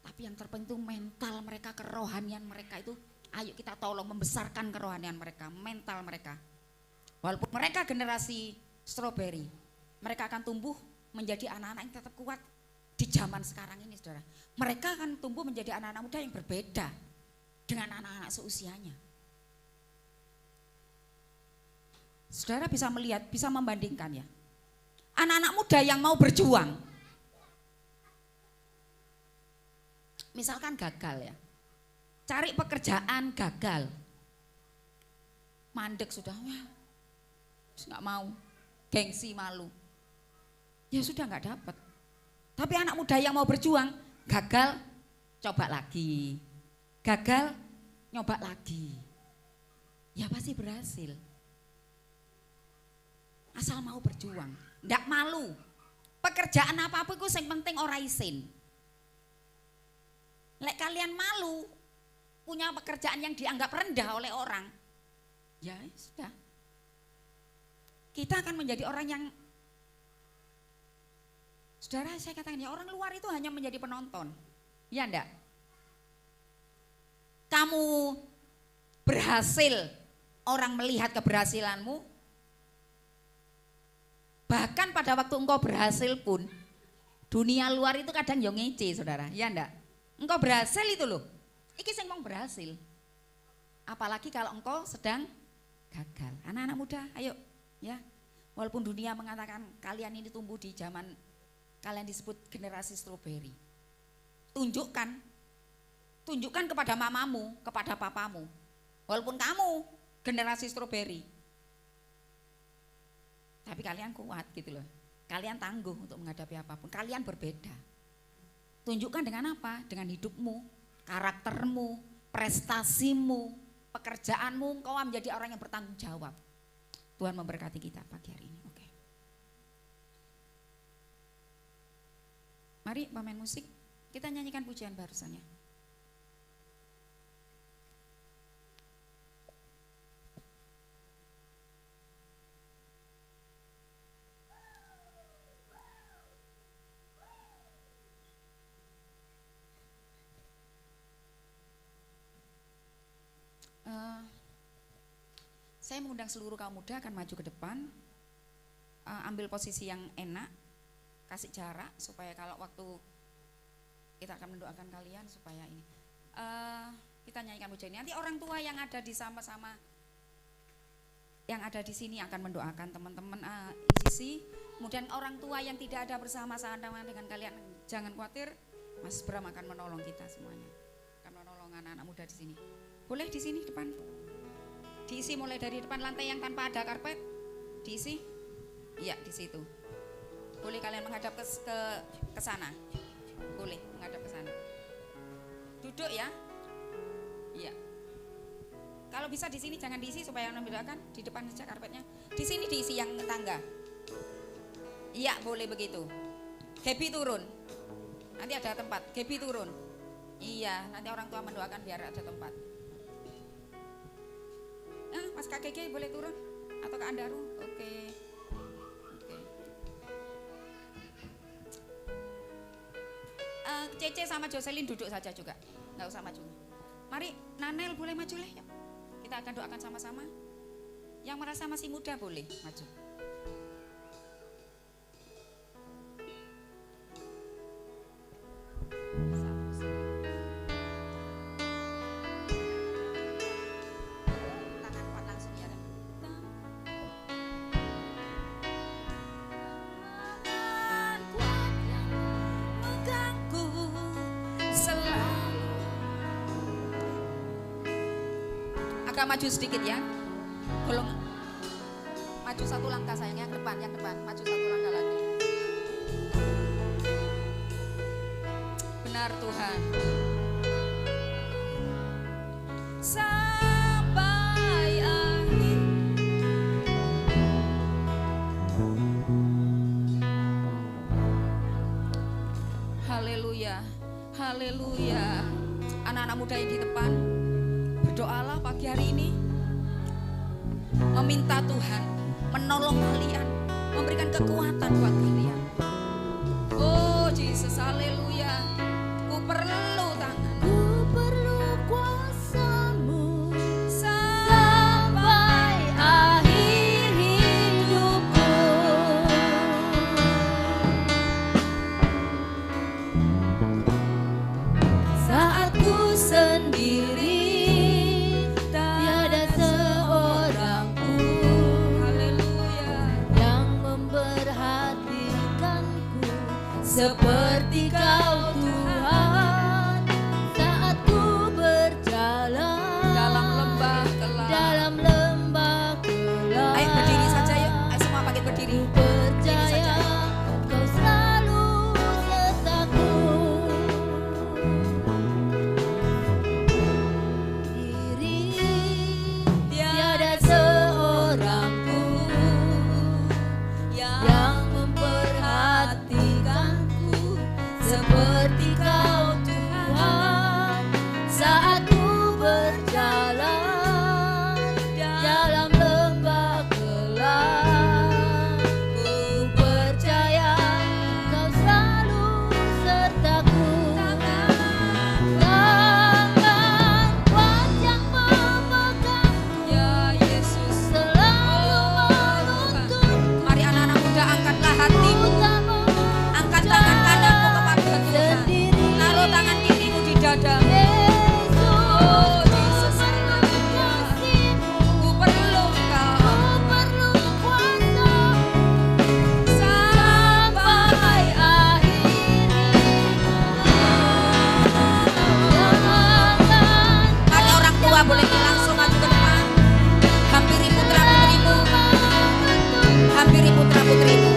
Tapi yang terpenting mental mereka, kerohanian mereka itu, ayo kita tolong membesarkan kerohanian mereka, mental mereka. Walaupun mereka generasi stroberi, mereka akan tumbuh menjadi anak-anak yang tetap kuat di zaman sekarang ini, saudara. Mereka akan tumbuh menjadi anak-anak muda yang berbeda dengan anak-anak seusianya. Saudara bisa melihat, bisa membandingkan ya. Anak-anak muda yang mau berjuang, misalkan gagal ya, cari pekerjaan gagal, mandek sudah, wah, nggak mau, gengsi malu, ya sudah nggak dapat. Tapi anak muda yang mau berjuang, gagal, coba lagi, gagal, nyoba lagi, ya pasti berhasil. Asal mau berjuang, nggak malu. Pekerjaan apapun itu yang penting ora isin. Lek kalian malu punya pekerjaan yang dianggap rendah oleh orang, ya sudah. Kita akan menjadi orang yang, saudara saya katakan ya, orang luar itu hanya menjadi penonton, ya enggak? Kamu berhasil, orang melihat keberhasilanmu. Bahkan pada waktu engkau berhasil pun, dunia luar itu kadang yang ngece, saudara, ya enggak? Engkau berhasil itu loh, iki sing mau berhasil. Apalagi kalau engkau sedang gagal. Anak-anak muda, ayo ya. Walaupun dunia mengatakan kalian ini tumbuh di zaman kalian disebut generasi stroberi. Tunjukkan kepada mamamu, kepada papamu. Walaupun kamu generasi stroberi, tapi kalian kuat gitu loh. Kalian tangguh untuk menghadapi apapun. Kalian berbeda. Tunjukkan dengan apa? Dengan hidupmu, karaktermu, prestasimu, pekerjaanmu. Kau menjadi orang yang bertanggung jawab. Tuhan memberkati kita pagi hari ini. Oke. Mari pemain musik, kita nyanyikan pujian barusannya. Saya mengundang seluruh kaum muda akan maju ke depan, ambil posisi yang enak, kasih jarak supaya kalau waktu kita akan mendoakan kalian supaya ini kita nyanyikan pujian ini. Nanti orang tua yang ada di sama-sama yang ada di sini akan mendoakan teman-teman sisi. Kemudian orang tua yang tidak ada bersama-sama dengan kalian, jangan khawatir, Mas Bram akan menolong kita semuanya, akan menolong anak-anak muda di sini. Boleh di sini depan. Diisi mulai dari depan lantai yang tanpa ada karpet, diisi, iya di situ. Boleh kalian menghadap ke sana. Boleh. boleh menghadap ke sana. Duduk ya. Iya. Kalau bisa di sini jangan diisi supaya membedakan, di depan saja karpetnya. Di sini diisi yang tangga. Iya, boleh begitu. Gaby turun. Nanti ada tempat. Gaby turun. Iya, nanti orang tua mendoakan biar ada tempat. Nah, Mas Kak Gege boleh turun atau Kak Andaru? Oke. Oke. Cece sama Jocelyn duduk saja juga. Nggak usah maju. Mari, Nanel boleh maju lah. Yuk. Kita akan doakan sama-sama. Yang merasa masih muda boleh maju. Tangan kuat langsung ya. Tangan kuat yang mengganggu selalu. Agak maju sedikit ya. Golong maju satu langkah sayang, yang depan, maju satu langkah lagi. Benar Tuhan. Sampai akhir. Haleluya, haleluya. Anak-anak muda yang di depan, berdoalah pagi hari ini. Meminta Tuhan menolong kalian, memberikan kekuatan buat kalian. Oh Yesus, haleluya. Ku perlu tangan, ku perlu kuasa-Mu sampai akhir hidupku. Saat ku sendiri, tiada seorang seperti Kau Tuhan. Saat ku berjalan dalam lembah gelap, ayo berdiri saja yuk, ayo semua pakai berdiri. Percaya Kau selalu sertaku. Diri tiada seorang pun yang memperhatikan seperti Kau Tuhan. Saat ku berjalan dalam lembah gelap, ku percaya Kau selalu sertaku. Tangan kuat yang memegangku, ya Yesus, selalu menuntun. Mari anak-anak muda, angkatlah hatimu, angkat tangan kananmu kepada Tuhan, taruh tangan kirimu di dada. Oh Yesus, ku perlu Kau, sampai akhir. Mari orang tua boleh langsung maju ke depan. Hampiri putra-putrimu, hampiri putra-putrimu.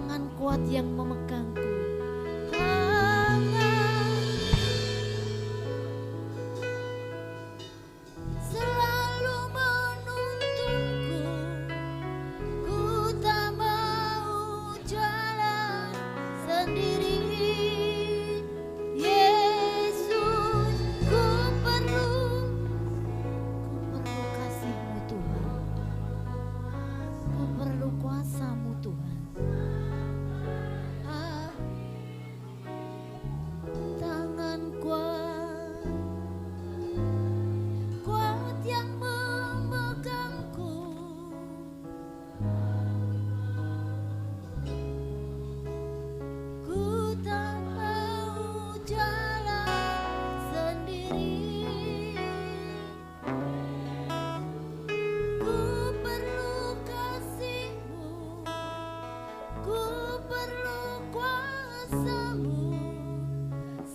tangan kuat yang memegangku. Tangan selalu menuntunku, ku tak mau jalan sendiri. Yesus, ku perlu kasih-Mu Tuhan, ku perlu kuasa-Mu Tuhan. Tangan kuat, kuat yang memegangku. Ku tak mau jalan sendiri. Ku perlu kasih-Mu, ku perlu kuasa-Mu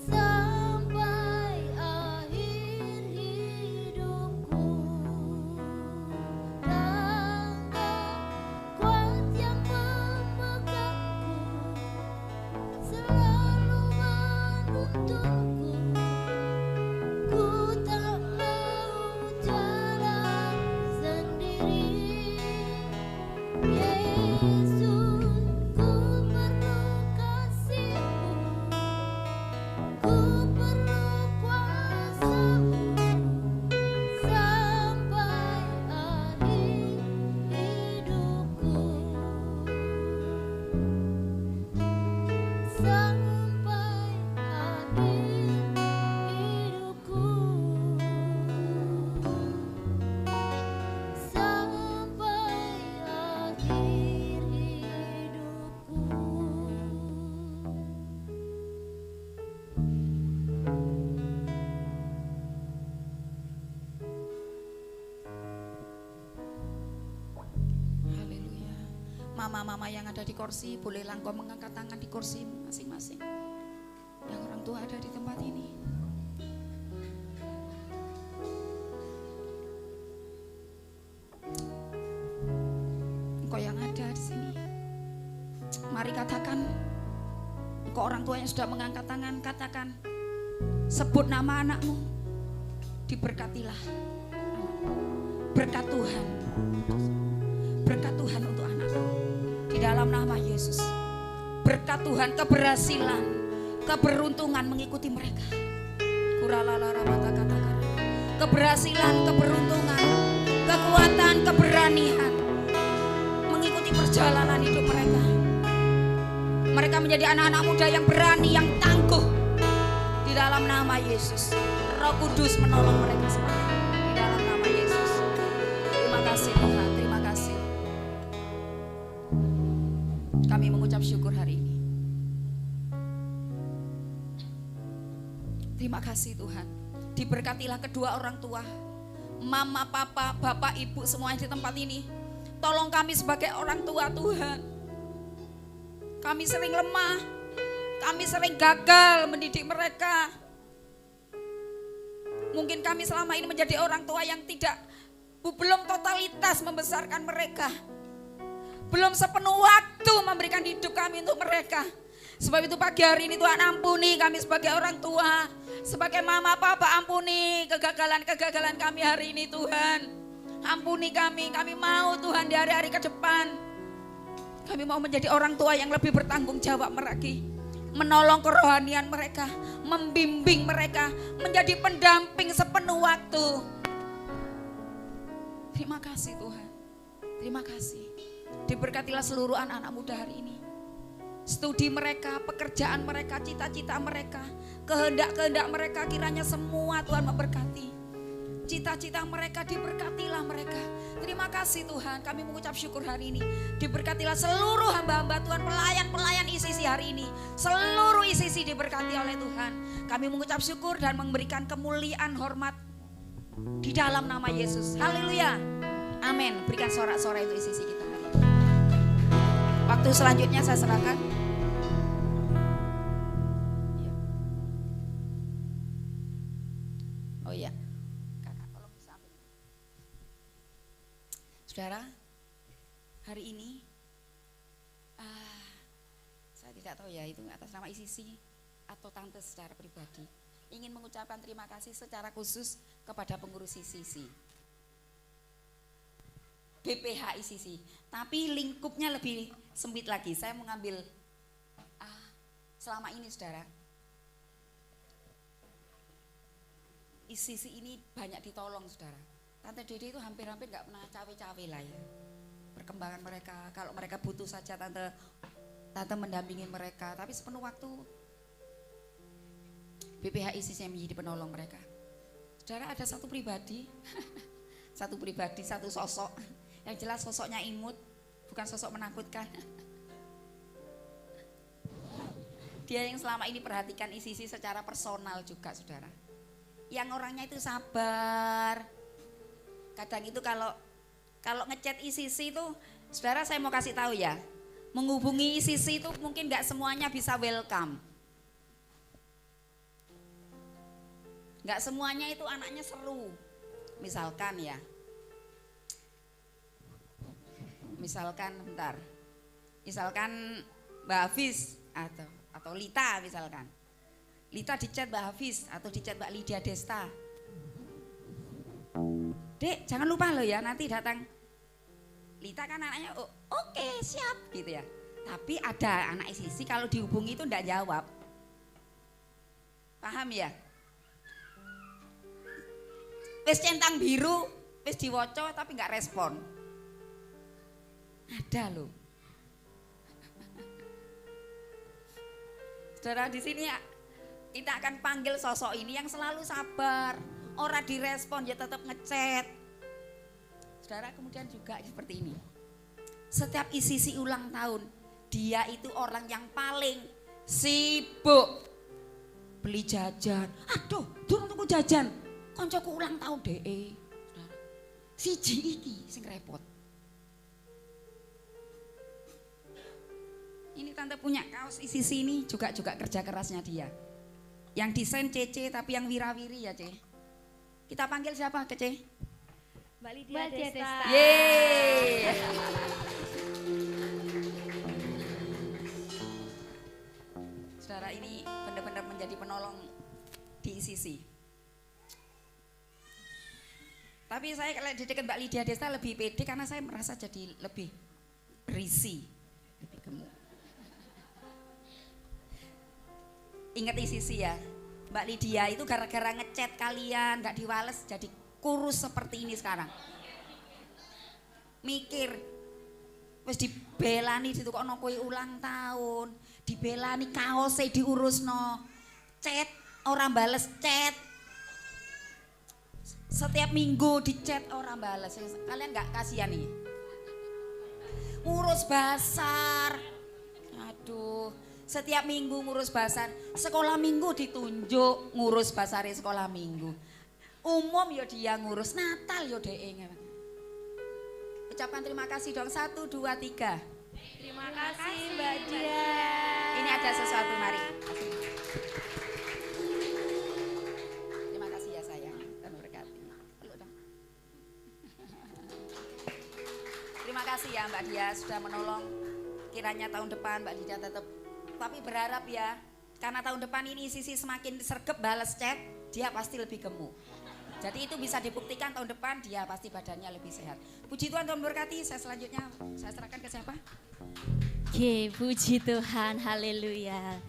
sampai akhir hidupku. Tangan kuat yang memegangku, selalu menuntunku, ku tak mau jalan sendiri. Yesus, ku perlu kasih-Mu, ku perlu kuasa-Mu sampai akhir hidupku. Sampai akhir hidupku. Sampai akhir Haleluya. Mama-mama yang ada di kursi, bolehlah engkau mengangkat tangan di kursimu masing-masing. Yang orang tua ada di tempat ini. Engkau yang ada di sini. Mari katakan, engkau orang tua yang sudah mengangkat tangan, katakan, sebut nama anakmu, diberkatilah. Berkat Tuhan, berkat Tuhan untuk anakmu di dalam nama Yesus. Berkat Tuhan, keberhasilan, keberuntungan mengikuti mereka. Keberhasilan, keberuntungan, kekuatan, keberanian mengikuti perjalanan hidup mereka. Mereka menjadi anak-anak muda yang berani, yang tangguh di dalam nama Yesus. Roh Kudus menolong mereka semua di dalam nama Yesus. Terima kasih Tuhan, terima kasih. Kami mengucap syukur hari ini. Terima kasih Tuhan. Diberkatilah kedua orang tua, mama, papa, bapak, ibu semuanya di tempat ini. Tolong kami sebagai orang tua Tuhan. Kami sering lemah, kami sering gagal mendidik mereka. Mungkin kami selama ini menjadi orang tua yang belum totalitas membesarkan mereka. Belum sepenuh waktu memberikan hidup kami untuk mereka. Sebab itu pagi hari ini Tuhan ampuni kami sebagai orang tua. Sebagai mama papa ampuni kegagalan-kegagalan kami hari ini Tuhan. Ampuni kami mau Tuhan di hari-hari ke depan. Kami mau menjadi orang tua yang lebih bertanggung jawab lagi. Menolong kerohanian mereka, membimbing mereka, menjadi pendamping sepenuh waktu. Terima kasih Tuhan, terima kasih. Diberkatilah seluruh anak-anak muda hari ini. Studi mereka, pekerjaan mereka, cita-cita mereka, kehendak-kehendak mereka kiranya semua Tuhan memberkati. Cita-cita mereka diberkatilah mereka. Terima kasih Tuhan, kami mengucap syukur hari ini. Diberkatilah seluruh hamba-hamba Tuhan, pelayan-pelayan ICC hari ini. Seluruh ICC diberkati oleh Tuhan. Kami mengucap syukur dan memberikan kemuliaan hormat di dalam nama Yesus. Haleluya. Amin. Berikan sorak-sorai untuk ICC kita hari ini. Waktu selanjutnya saya serahkan. Oh iya. Saudara, hari ini tidak tahu ya itu atas nama ICC atau tante secara pribadi ingin mengucapkan terima kasih secara khusus kepada pengurus ICC BPH ICC, tapi lingkupnya lebih sempit lagi. Saya mengambil selama ini saudara ICC ini banyak ditolong saudara. Tante Dede itu hampir-hampir gak pernah cawe-cawe lah ya. Perkembangan mereka, kalau mereka butuh saja tante mendampingin mereka, tapi sepenuh waktu BPH ICC yang menjadi penolong mereka. Saudara ada satu pribadi, satu sosok, yang jelas sosoknya imut, bukan sosok menakutkan. Dia yang selama ini perhatikan ICC secara personal juga saudara. Yang orangnya itu sabar. Kadang itu kalau ngechat ICC itu, saudara saya mau kasih tahu ya, menghubungi ICC itu mungkin gak semuanya bisa welcome. Gak semuanya itu anaknya seru. Misalkan Mbak Hafiz atau Lita misalkan. Lita di chat Mbak Hafiz atau di chat Mbak Lydia Desta. Dek, jangan lupa loh ya nanti datang. Lita kan anaknya oke, siap gitu ya. Tapi ada anak ICC kalau dihubungi itu enggak jawab. Paham ya? Wis centang biru, wis diwoco tapi enggak respon. Ada loh. Saudara di sini kita akan panggil sosok ini yang selalu sabar, ora direspon ya tetap ngechat. Saudara kemudian juga seperti ini. Setiap ICC ulang tahun, dia itu orang yang paling sibuk beli jajan. Aduh, durung tuku jajan. Koncoku ulang tahun deh. Siji iki sing repot. Ini tante punya kaos ICC ini juga kerja kerasnya dia. Yang desain Cece tapi yang wirawiri ya Ce. Kita panggil siapa ke Ce? Mbak Lydia Desta. Yeay. Saudara ini benar-benar menjadi penolong di ICC. Tapi saya kalau di dekat Mbak Lydia Desta lebih pede karena saya merasa jadi lebih berisi, lebih gemuk. Ingat ICC ya, Mbak Lydia itu gara-gara ngechat kalian gak diwales jadi kurus seperti ini sekarang. Mikir, wis dibelani situ kok kowe ulang tahun, dibelani kaosnya diurusno, chat orang bales chat. Setiap minggu di chat orang bales, kalian gak kasihan nih? Ngurus basar, aduh. Setiap minggu ngurus basar, sekolah minggu ditunjuk ngurus basari sekolah minggu. Umum ya dia ngurus, Natal ya DE. Ucapkan terima kasih dong, 1, 2, 3. Terima kasih Mbak Dia. Ini ada sesuatu, mari. Terima kasih ya sayang, Tuhan berkati. Peluk dong. Terima kasih ya Mbak Dia sudah menolong. Kiranya tahun depan Mbak Dia tetap. Tapi berharap ya, karena tahun depan ini ICC semakin sergap balas chat, dia pasti lebih gemuk. Jadi itu bisa dibuktikan tahun depan dia pasti badannya lebih sehat. Puji Tuhan, Tuhan berkati. Saya selanjutnya saya serahkan ke siapa? Oke, puji Tuhan, haleluya.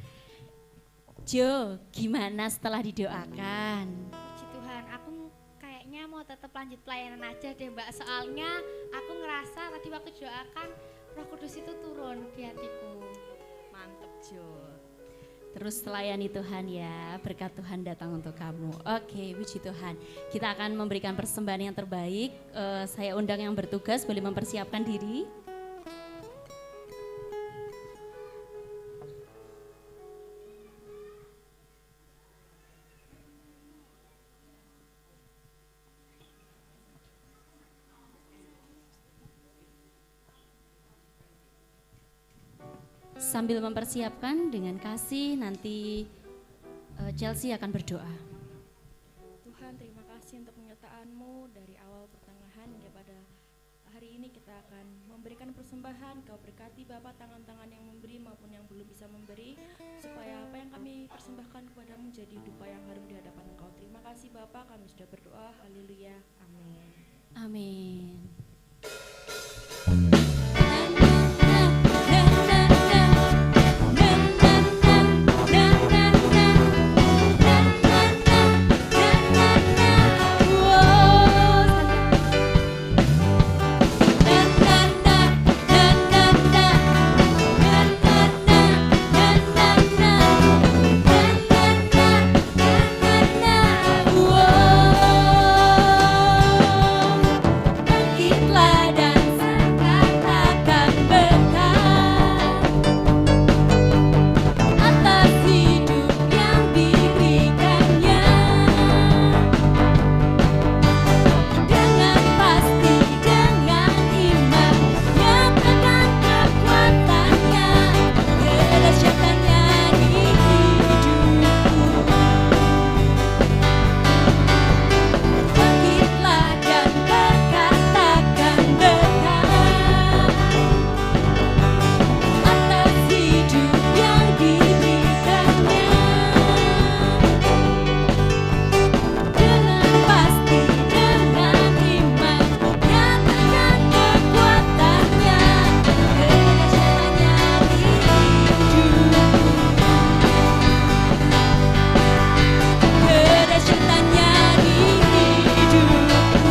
Jo, gimana setelah didoakan? Puji Tuhan, aku kayaknya mau tetap lanjut pelayanan aja deh Mbak. Soalnya aku ngerasa tadi waktu doakan Roh Kudus itu turun di hatiku. Mantep Jo. Terus melayani Tuhan ya, berkat Tuhan datang untuk kamu. Oke, puji Tuhan. Kita akan memberikan persembahan yang terbaik. Saya undang yang bertugas boleh mempersiapkan diri. Sambil mempersiapkan dengan kasih, nanti Chelsea akan berdoa. Tuhan, terima kasih untuk penyertaan-Mu dari awal pertengahan hingga pada hari ini kita akan memberikan persembahan. Kau berkati Bapak tangan-tangan yang memberi maupun yang belum bisa memberi, supaya apa yang kami persembahkan kepadamu jadi dupa yang harum di hadapan Engkau. Terima kasih Bapak, kami sudah berdoa. Haleluya. Amin. Amin. Bangkitlah dan katakan berkat atas hidup yang diberikannya. Dengan pasti, dengan iman, nyatakan kekuatannya, kedahsyatannya di hidupku. Bangkitlah dan berkatakan berkat atas hidup yang diberikannya. Dengan pasti, dengan iman, nyatakan kekuatannya, kedahsyatannya di hidupku. Kedahsyatannya di hidupku.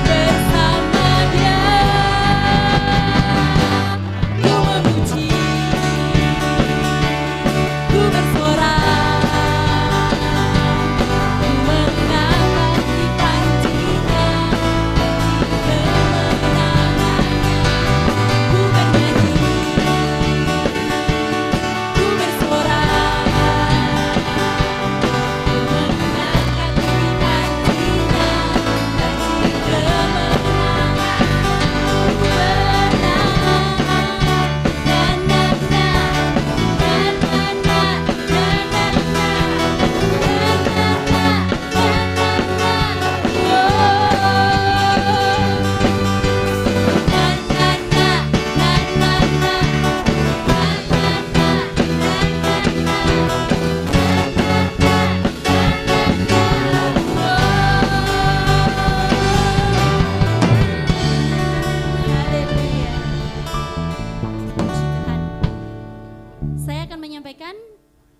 Bersama Dia ku memuji, ku bersorak, ku mengamati panjinya, kemenangannya, ku bernyanyi, ku bersorak, ku menangkap panjinya, janji kemenangan, ku bernyanyi. Saya akan menyampaikan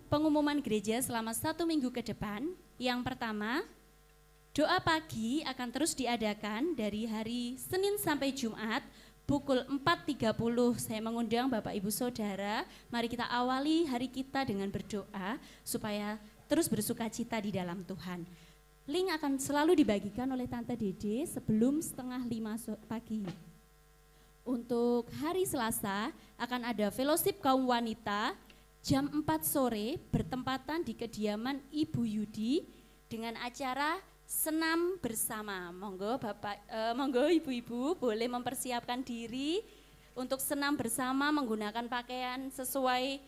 pengumuman gereja selama 1 minggu ke depan. Yang pertama, doa pagi akan terus diadakan dari hari Senin sampai Jumat pukul 4.30. Saya mengundang Bapak Ibu Saudara, mari kita awali hari kita dengan berdoa supaya terus bersuka cita di dalam Tuhan. Link akan selalu dibagikan oleh Tante Dede sebelum 4:30 pagi. Untuk hari Selasa akan ada fellowship kaum wanita jam 4 sore bertempatan di kediaman Ibu Yudi dengan acara senam bersama. Monggo Bapak, monggo Ibu-ibu boleh mempersiapkan diri untuk senam bersama menggunakan pakaian sesuai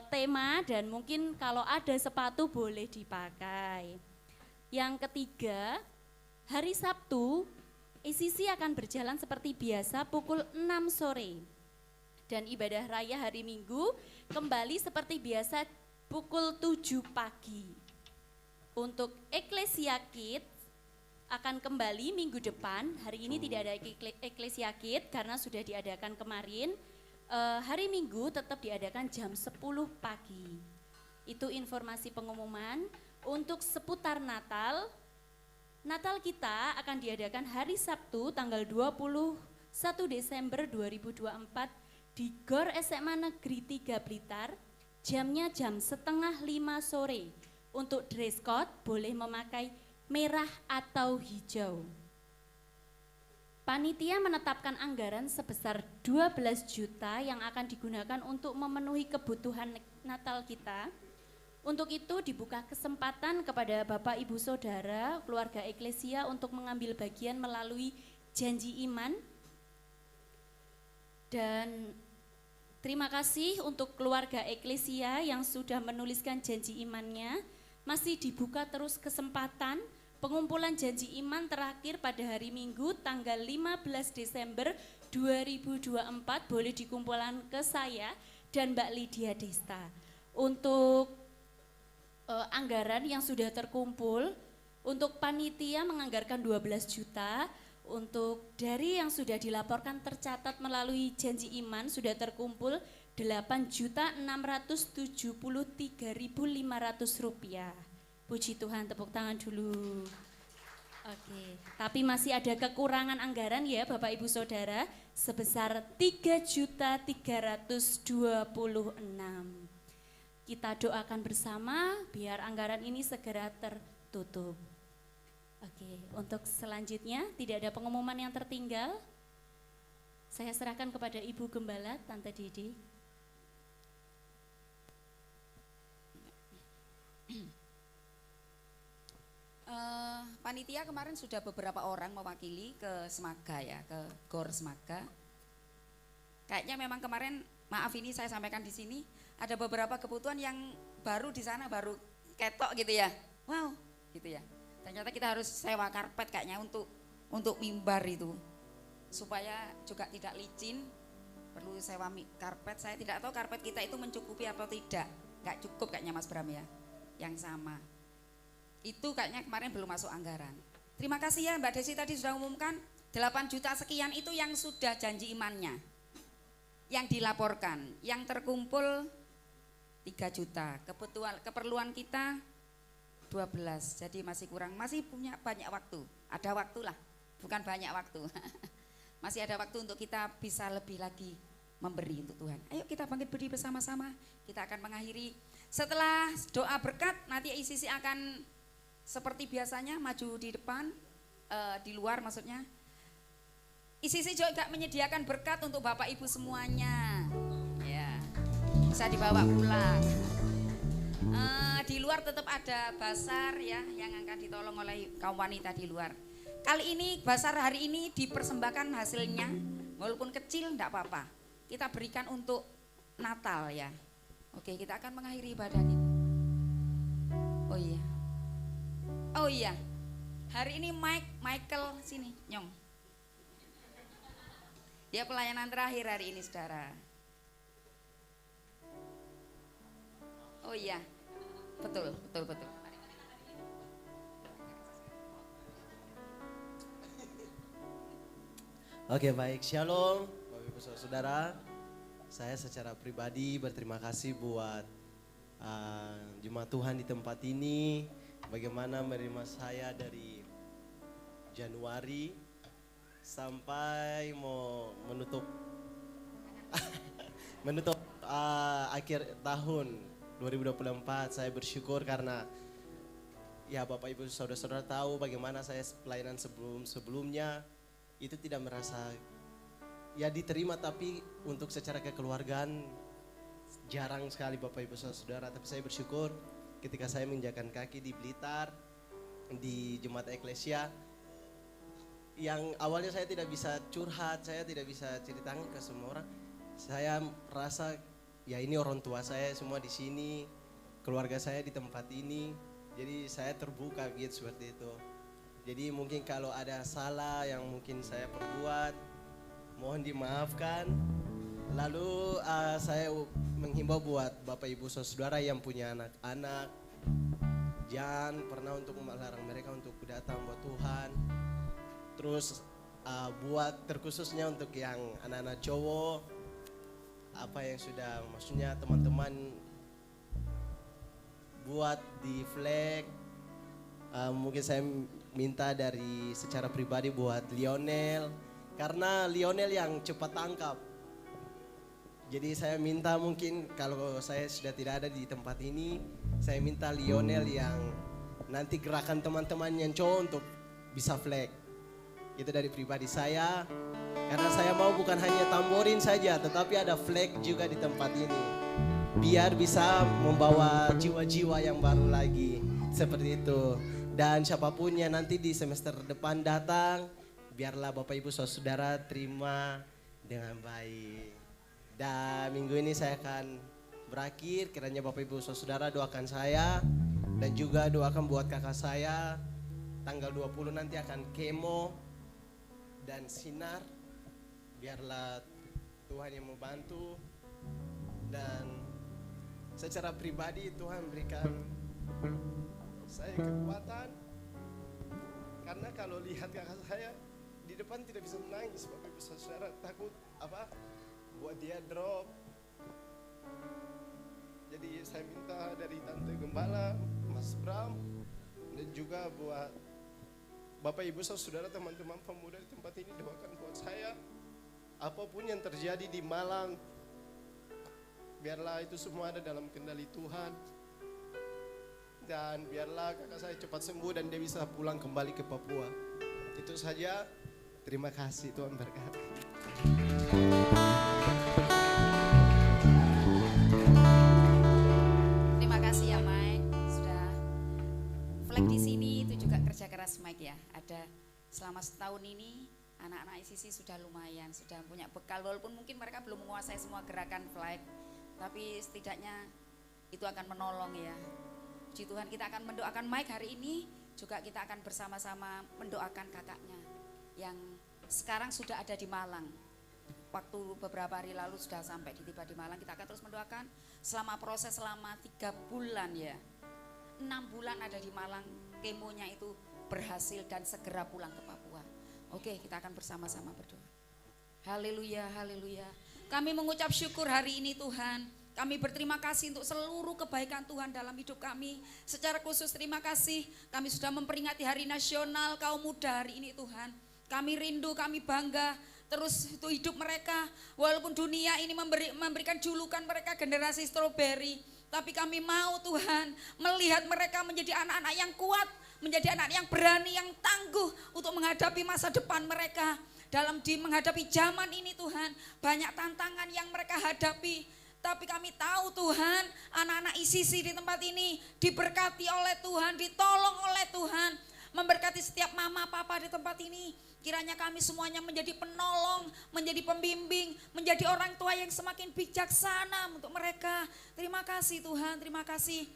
tema dan mungkin kalau ada sepatu boleh dipakai. Yang ketiga, hari Sabtu ECC akan berjalan seperti biasa pukul 6 sore. Dan ibadah raya hari Minggu kembali seperti biasa pukul 7 pagi. Untuk Eklesia Kids akan kembali minggu depan. Hari ini tidak ada Eklesia Kids karena sudah diadakan kemarin. Hari Minggu tetap diadakan jam 10 pagi. Itu informasi pengumuman. Untuk seputar Natal, Natal kita akan diadakan hari Sabtu tanggal 21 Desember 2024 di GOR SMA Negeri 3 Blitar, jamnya jam 4:30 sore. Untuk dress code boleh memakai merah atau hijau. Panitia menetapkan anggaran sebesar 12 juta yang akan digunakan untuk memenuhi kebutuhan Natal kita. Untuk itu dibuka kesempatan kepada Bapak Ibu Saudara, keluarga Eklesia untuk mengambil bagian melalui janji iman. Dan terima kasih untuk keluarga Eklesia yang sudah menuliskan janji imannya. Masih dibuka terus kesempatan. Pengumpulan janji iman terakhir pada hari Minggu tanggal 15 Desember 2024 boleh dikumpulkan ke saya dan Mbak Lydia Desta. Untuk anggaran yang sudah terkumpul, untuk panitia menganggarkan 12 juta, untuk dari yang sudah dilaporkan tercatat melalui janji iman sudah terkumpul 8.673.500 rupiah. Puji Tuhan, tepuk tangan dulu. Oke, tapi masih ada kekurangan anggaran ya Bapak Ibu Saudara sebesar 3.326. Kita doakan bersama biar anggaran ini segera tertutup. Oke, untuk selanjutnya tidak ada pengumuman yang tertinggal. Saya serahkan kepada Ibu Gembala, Tante Didi. Panitia kemarin sudah beberapa orang mewakili ke Semaga ya, ke Gor Semaga. Kayaknya memang kemarin, maaf ini saya sampaikan di sini, ada beberapa kebutuhan yang baru di sana, baru ketok gitu ya. Wow, gitu ya. Ternyata kita harus sewa karpet kayaknya untuk mimbar itu. Supaya juga tidak licin, perlu sewa karpet. Saya tidak tahu karpet kita itu mencukupi atau tidak. Enggak cukup kayaknya Mas Bram ya, yang sama. Itu kayaknya kemarin belum masuk anggaran. Terima kasih ya Mbak Desi tadi sudah umumkan 8 juta sekian itu yang sudah janji imannya. Yang dilaporkan, yang terkumpul 3 juta. Keperluan kita 12, jadi masih kurang, masih punya banyak waktu. Ada waktu lah, bukan banyak waktu. Masih ada waktu untuk kita bisa lebih lagi memberi untuk Tuhan. Ayo kita bangkit berdiri bersama-sama, kita akan mengakhiri. Setelah doa berkat, nanti ICC akan seperti biasanya maju di depan, di luar maksudnya. ICC juga menyediakan berkat untuk Bapak Ibu semuanya. Ya, bisa dibawa pulang. Di luar tetap ada basar ya yang akan ditolong oleh kaum wanita di luar. Kali ini basar hari ini dipersembahkan hasilnya, walaupun kecil enggak apa-apa. Kita berikan untuk Natal ya. Oke, kita akan mengakhiri ibadah kita. Oh iya, hari ini Michael sini, Nyong. Dia pelayanan terakhir hari ini, saudara. Oh iya, betul. Oke, baik, shalom Bapak Ibu Saudara. Saya secara pribadi berterima kasih buat jemaat Tuhan di tempat ini. Bagaimana menerima saya dari Januari sampai mau menutup akhir tahun 2024. Saya bersyukur karena ya Bapak Ibu Saudara-saudara tahu bagaimana saya pelayanan sebelumnya itu tidak merasa ya diterima, tapi untuk secara kekeluargaan jarang sekali Bapak Ibu Saudara. Tapi saya bersyukur ketika saya menginjakan kaki di Blitar, di Jemaat Eklesia, yang awalnya saya tidak bisa curhat, saya tidak bisa ceritakan ke semua orang. Saya merasa ya ini orang tua saya semua di sini, keluarga saya di tempat ini, jadi saya terbuka gitu seperti itu. Jadi mungkin kalau ada salah yang mungkin saya perbuat, mohon dimaafkan. Lalu saya menghimbau buat Bapak Ibu Saudara yang punya anak-anak, jangan pernah untuk melarang mereka untuk datang buat Tuhan. Terus buat terkhususnya untuk yang anak-anak cowok, apa yang sudah maksudnya teman-teman buat di flag, mungkin saya minta dari secara pribadi buat Lionel, karena Lionel yang cepat tangkap. Jadi saya minta mungkin kalau saya sudah tidak ada di tempat ini, saya minta Lionel yang nanti gerakan teman-teman yang cowok untuk bisa flag. Itu dari pribadi saya. Karena saya mau bukan hanya tamborin saja, tetapi ada flag juga di tempat ini. Biar bisa membawa jiwa-jiwa yang baru lagi. Seperti itu. Dan siapapun yang nanti di semester depan datang, biarlah Bapak Ibu Saudara terima dengan baik. Dan minggu ini saya akan berakhir, kiranya Bapak Ibu Saudara doakan saya. Dan juga doakan buat kakak saya, tanggal 20 nanti akan kemo dan sinar. Biarlah Tuhan yang membantu. Dan secara pribadi Tuhan berikan saya kekuatan, karena kalau lihat kakak saya di depan tidak bisa menangis, Bapak Ibu Saudara, takut buat dia drop. Jadi saya minta dari Tante Gembala, Mas Bram, dan juga buat Bapak Ibu Saudara, teman-teman pemuda di tempat ini, doakan buat saya. Apapun yang terjadi di Malang, biarlah itu semua ada dalam kendali Tuhan. Dan biarlah kakak saya cepat sembuh dan dia bisa pulang kembali ke Papua. Itu saja. Terima kasih, Tuhan berkati. Terima kasih ya Mike, sudah flag di sini itu juga kerja keras Mike ya. Ada selama setahun ini anak-anak ICC sudah lumayan, sudah punya bekal, walaupun mungkin mereka belum menguasai semua gerakan flag, tapi setidaknya itu akan menolong ya. Puji Tuhan, kita akan mendoakan Mike hari ini, juga kita akan bersama-sama mendoakan kakaknya yang sekarang sudah ada di Malang. Waktu beberapa hari lalu sudah sampai tiba di Malang, kita akan terus mendoakan selama proses selama 3 bulan ya. 6 bulan ada di Malang, kemonya itu berhasil dan segera pulang ke Papua. Oke, kita akan bersama-sama berdoa. Haleluya, haleluya. Kami mengucap syukur hari ini Tuhan. Kami berterima kasih untuk seluruh kebaikan Tuhan dalam hidup kami. Secara khusus terima kasih kami sudah memperingati Hari Nasional Kaum Muda hari ini Tuhan. Kami rindu, kami bangga terus itu hidup mereka. Walaupun dunia ini memberikan julukan mereka generasi stroberi. Tapi kami mau Tuhan melihat mereka menjadi anak-anak yang kuat. Menjadi anak yang berani, yang tangguh untuk menghadapi masa depan mereka. Dalam menghadapi zaman ini Tuhan, banyak tantangan yang mereka hadapi. Tapi kami tahu Tuhan, anak-anak ICC di tempat ini diberkati oleh Tuhan, ditolong oleh Tuhan. Memberkati setiap mama papa di tempat ini. Kiranya kami semuanya menjadi penolong, menjadi pembimbing, menjadi orang tua yang semakin bijaksana untuk mereka. Terima kasih Tuhan, terima kasih.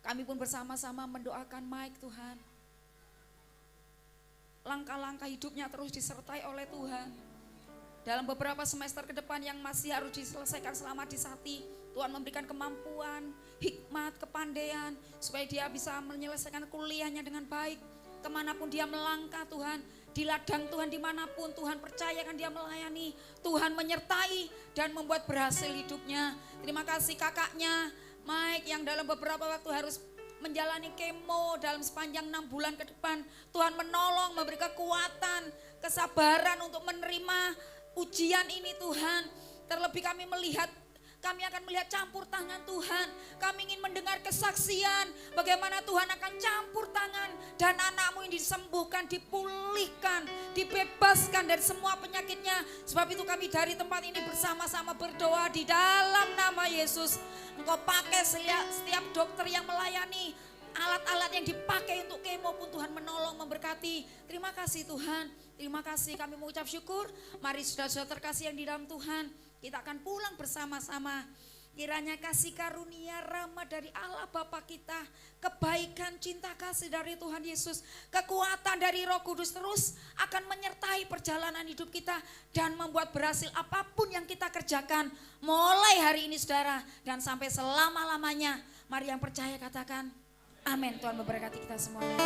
Kami pun bersama-sama mendoakan Mike Tuhan. Langkah-langkah hidupnya terus disertai oleh Tuhan. Dalam beberapa semester ke depan yang masih harus diselesaikan selama di Sati, Tuhan memberikan kemampuan, hikmat, kepandaian, supaya dia bisa menyelesaikan kuliahnya dengan baik. Kemanapun dia melangkah Tuhan, di ladang Tuhan dimanapun Tuhan percayakan dia melayani, Tuhan menyertai dan membuat berhasil hidupnya. Terima kasih kakaknya Mike yang dalam beberapa waktu harus menjalani kemo dalam sepanjang 6 bulan ke depan. Tuhan menolong, memberi kekuatan, kesabaran untuk menerima ujian ini Tuhan. Terlebih kami akan melihat campur tangan Tuhan. Kami ingin mendengar kesaksian bagaimana Tuhan akan campur tangan dan anakmu yang disembuhkan, dipulihkan, dibebaskan dari semua penyakitnya. Sebab itu kami dari tempat ini bersama-sama berdoa di dalam nama Yesus. Engkau pakai setiap dokter yang melayani, alat-alat yang dipakai untuk kemo pun Tuhan menolong, memberkati. Terima kasih Tuhan, terima kasih, kami mengucap syukur. Mari saudara-saudara terkasih yang di dalam Tuhan, kita akan pulang bersama-sama. Kiranya kasih karunia rahmat dari Allah Bapa kita, kebaikan cinta kasih dari Tuhan Yesus, kekuatan dari Roh Kudus terus akan menyertai perjalanan hidup kita dan membuat berhasil apapun yang kita kerjakan mulai hari ini saudara dan sampai selama-lamanya. Mari yang percaya katakan amin. Tuhan memberkati kita semuanya.